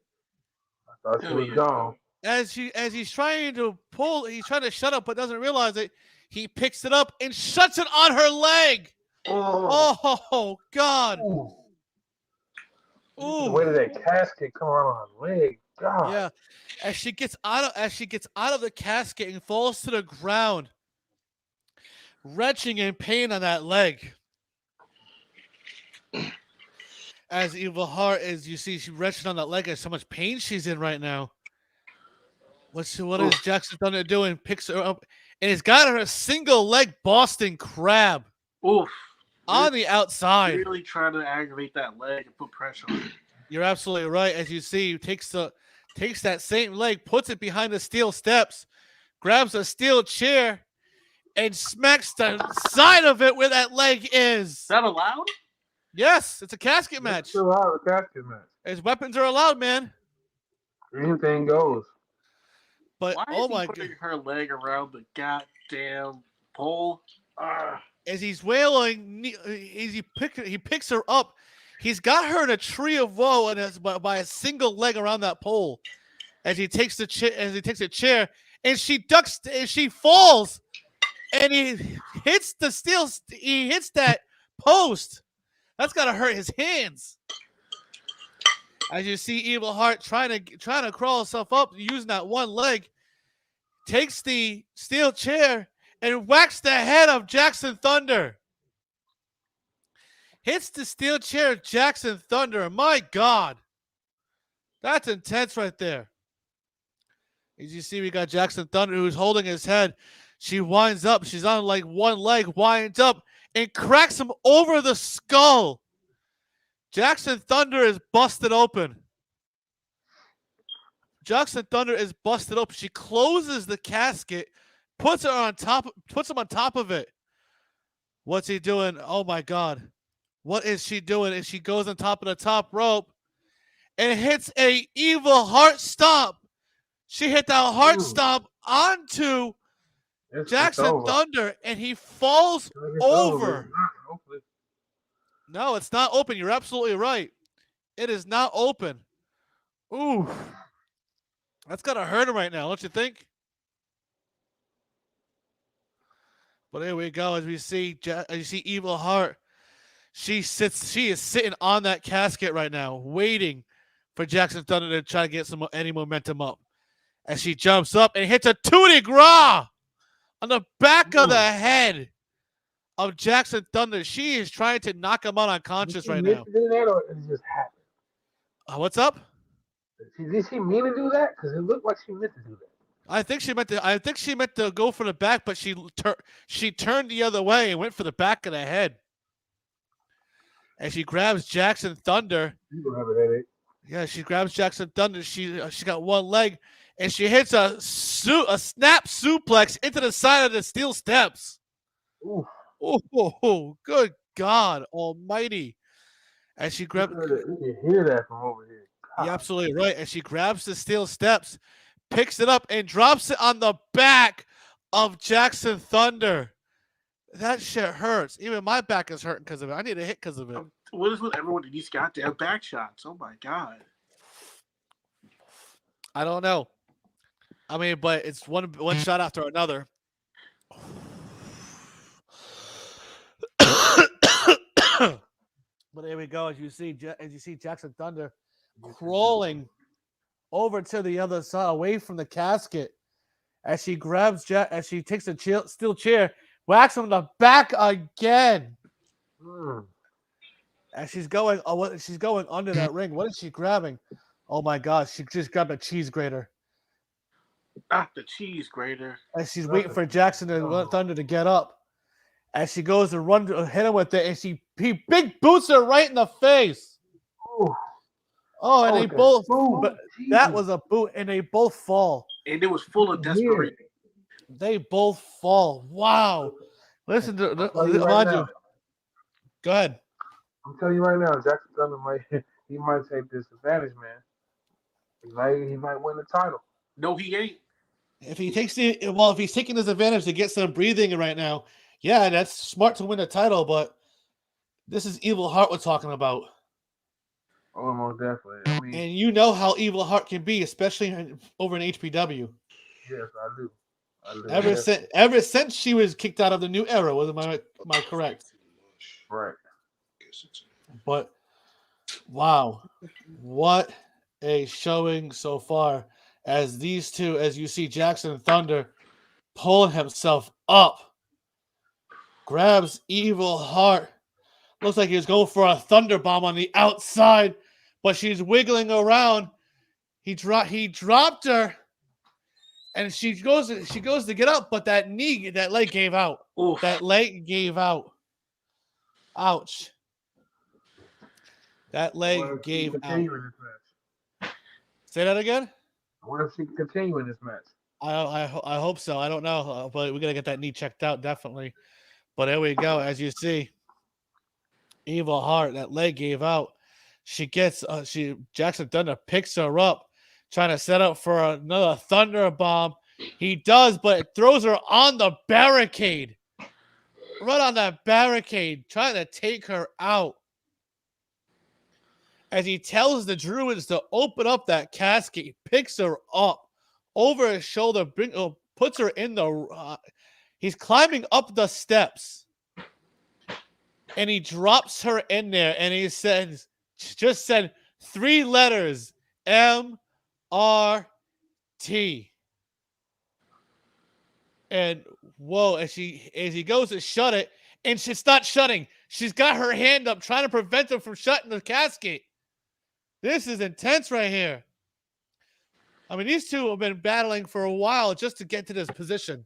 I thought she was gone. As he's trying to pull, he's trying to shut up, but doesn't realize it. He picks it up and shuts it on her leg. Oh God. Ooh. Ooh. The way that casket come around her leg. God. Yeah. As she gets out of the casket and falls to the ground, retching in pain on that leg. As Evil Heart, as you see, she's retching on that leg. There's so much pain she's in right now. What is Jackson Thunder doing? Picks her up, and he's got her a single leg Boston Crab. Oof. On the outside. Really trying to aggravate that leg and put pressure on it. You're absolutely right. As you see, he takes that same leg, puts it behind the steel steps, grabs a steel chair, and smacks the side of it where that leg is. Is that allowed? Yes, it's a casket match. It's allowed, a casket match. His weapons are allowed, man. Anything goes. But why oh is he my putting god! her leg around the goddamn pole? As he's wailing, he picks her up. He's got her in a tree of woe, and by a single leg around that pole. As he takes a chair, and she ducks, and she falls, and he hits the steel. He hits that post. That's gotta hurt his hands. As you see, Evil Heart trying to crawl himself up using that one leg, takes the steel chair and whacks the head of Jackson Thunder. Hits the steel chair of Jackson Thunder. My God. That's intense right there. As you see, we got Jackson Thunder who's holding his head. She winds up. She's on like one leg, winds up, and cracks him over the skull. Jackson Thunder is busted open. Jackson Thunder is busted open. She closes the casket, puts him on top of it. What's he doing? Oh my God. What is she doing? And she goes on top of the top rope and hits a Evil Heart stomp. She hit that heart stomp onto Jackson Thunder, and he falls over. No, it's not open. You're absolutely right. It is not open. Ooh. That's got to hurt him right now, don't you think? But here we go. As you see Evil Heart, she is sitting on that casket right now, waiting for Jackson Thunder to try to get any momentum up. As she jumps up and hits a coup de grace on the back of the head of Jackson Thunder. She is trying to knock him out unconscious right now. Did she do that, or it just happened? What's up? Did she mean to do that? Because it looked like she meant to do that. I think she meant to go for the back, but she turned the other way and went for the back of the head. And she grabs Jackson Thunder. You don't have a headache. Yeah, she grabs Jackson Thunder. She got one leg, and she hits a snap suplex into the side of the steel steps. Ooh. Oh, good God Almighty! And she grabs. You can hear that from over here. God. You're absolutely right. And she grabs the steel steps, picks it up, and drops it on the back of Jackson Thunder. That shit hurts. Even my back is hurting because of it. I need a hit because of it. What is with everyone in these goddamn back shots? Oh my God. I don't know. I mean, but it's one shot after another. But here we go. As you see Jackson Thunder crawling over to the other side, away from the casket, as she grabs as she takes a steel chair, whacks him in the back again. As she's going under that ring. What is she grabbing? Oh my gosh, she just grabbed a cheese grater. Not the cheese grater. As she's waiting for Jackson Thunder to get up. As she goes to hit him with it, and he big boots her right in the face. Oh, and they both. But that was a boot, and they both fall. And it was full of desperation. They both fall. Wow. Listen to right now. Go ahead. I'm telling you right now, Jackson Thunder might take this advantage, man. He might win the title. No, he ain't. If he's taking this advantage to get some breathing right now, yeah, that's smart to win the title, but this is Evil Heart we're talking about. Oh, most definitely. I mean, and you know how Evil Heart can be, especially over in HPW. Yes, I do. Ever since she was kicked out of the New Era, am I correct? Right. But wow, what a showing so far! As these two, as you see Jackson Thunder pulling himself up, grabs Evil Heart. Looks like he was going for a thunder bomb on the outside, but she's wiggling around. He dropped her, and she goes to get up, but that leg gave out. Oof. That leg gave out. Ouch. That leg gave out. Say that again? I wonder if she can continue in this match. I hope so. I don't know, but we gotta get that knee checked out definitely. But there we go. As you see, Evil Heart, that leg gave out. She gets Jackson Thunder picks her up, trying to set up for another thunder bomb. He does, but it throws her on the barricade. Right on that barricade, trying to take her out. As he tells the Druids to open up that casket, he picks her up over his shoulder, puts her in the. He's climbing up the steps, and he drops her in there, and he just said 3 letters, MRT. And whoa, as he goes to shut it, and she's not shutting. She's got her hand up, trying to prevent him from shutting the casket. This is intense right here. I mean, these two have been battling for a while just to get to this position.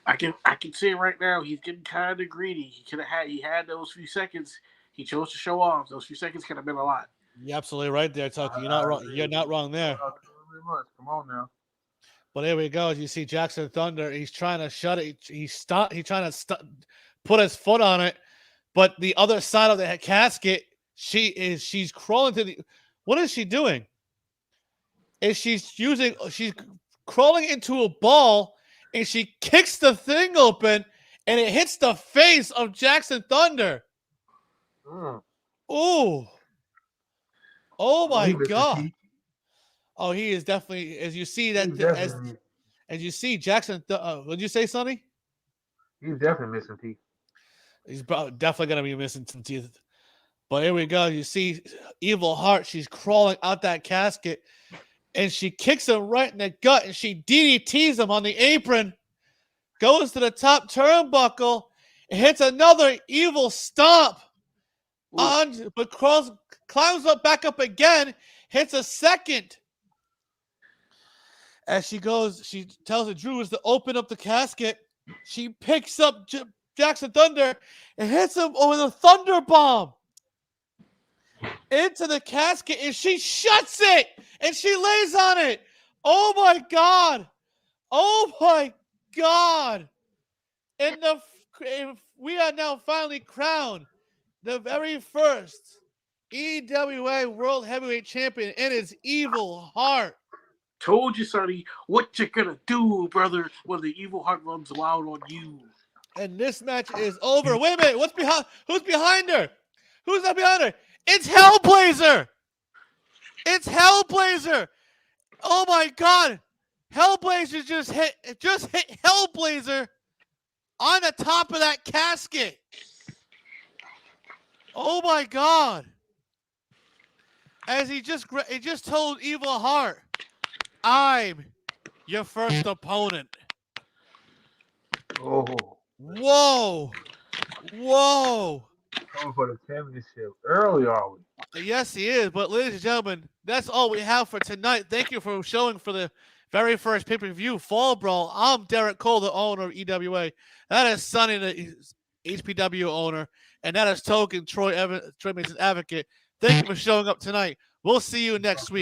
I can see it right now. He's getting kind of greedy. He had those few seconds. He chose to show off. Those few seconds could have been a lot. You're absolutely right there, Tucky. You're not wrong. You're not wrong there. Come on now. But here we go. As you see Jackson Thunder, he's trying to shut it. He's trying to put his foot on it, but the other side of the casket, she's crawling to the. What is she doing? She's crawling into a ball, and she kicks the thing open, and it hits the face of Jackson Thunder. Oh my God. Oh, he is definitely, as you see that, as you see Jackson. What'd you say, Sonny? He's definitely missing teeth. He's definitely gonna be missing some teeth. But here we go. You see Evil Heart. She's crawling out that casket, and she kicks him right in the gut, and she DDTs him on the apron. Goes to the top turnbuckle, and hits another evil stomp. But climbs up back up again. Hits a second. As she goes, she tells the Druids to open up the casket. She picks up Jackson Thunder and hits him with a thunder bomb into the casket, and she shuts it, and she lays on it. Oh my God! Oh my God! And we are now finally crowned the very first EWA World Heavyweight Champion, and it's Evil Heart. Told you, Sonny, what you gonna do, brother, when the Evil Heart runs wild on you. And this match is over. Wait a minute. Who's behind her? Who's that behind her? It's Hellblazer. It's Hellblazer. Oh my God. Hellblazer just hit Hellblazer on the top of that casket. Oh my God. As he just told Evil Heart, I'm your first opponent. Oh, Whoa. Whoa. coming for the championship early, are we? Yes, he is. But ladies and gentlemen, that's all we have for tonight. Thank you for showing for the very first pay-per-view, Fall Brawl. I'm Derek Cole, the owner of EWA. That is Sonny, the HPW owner. And that is Token, Troy Mason's advocate. Thank you for showing up tonight. We'll see you next week.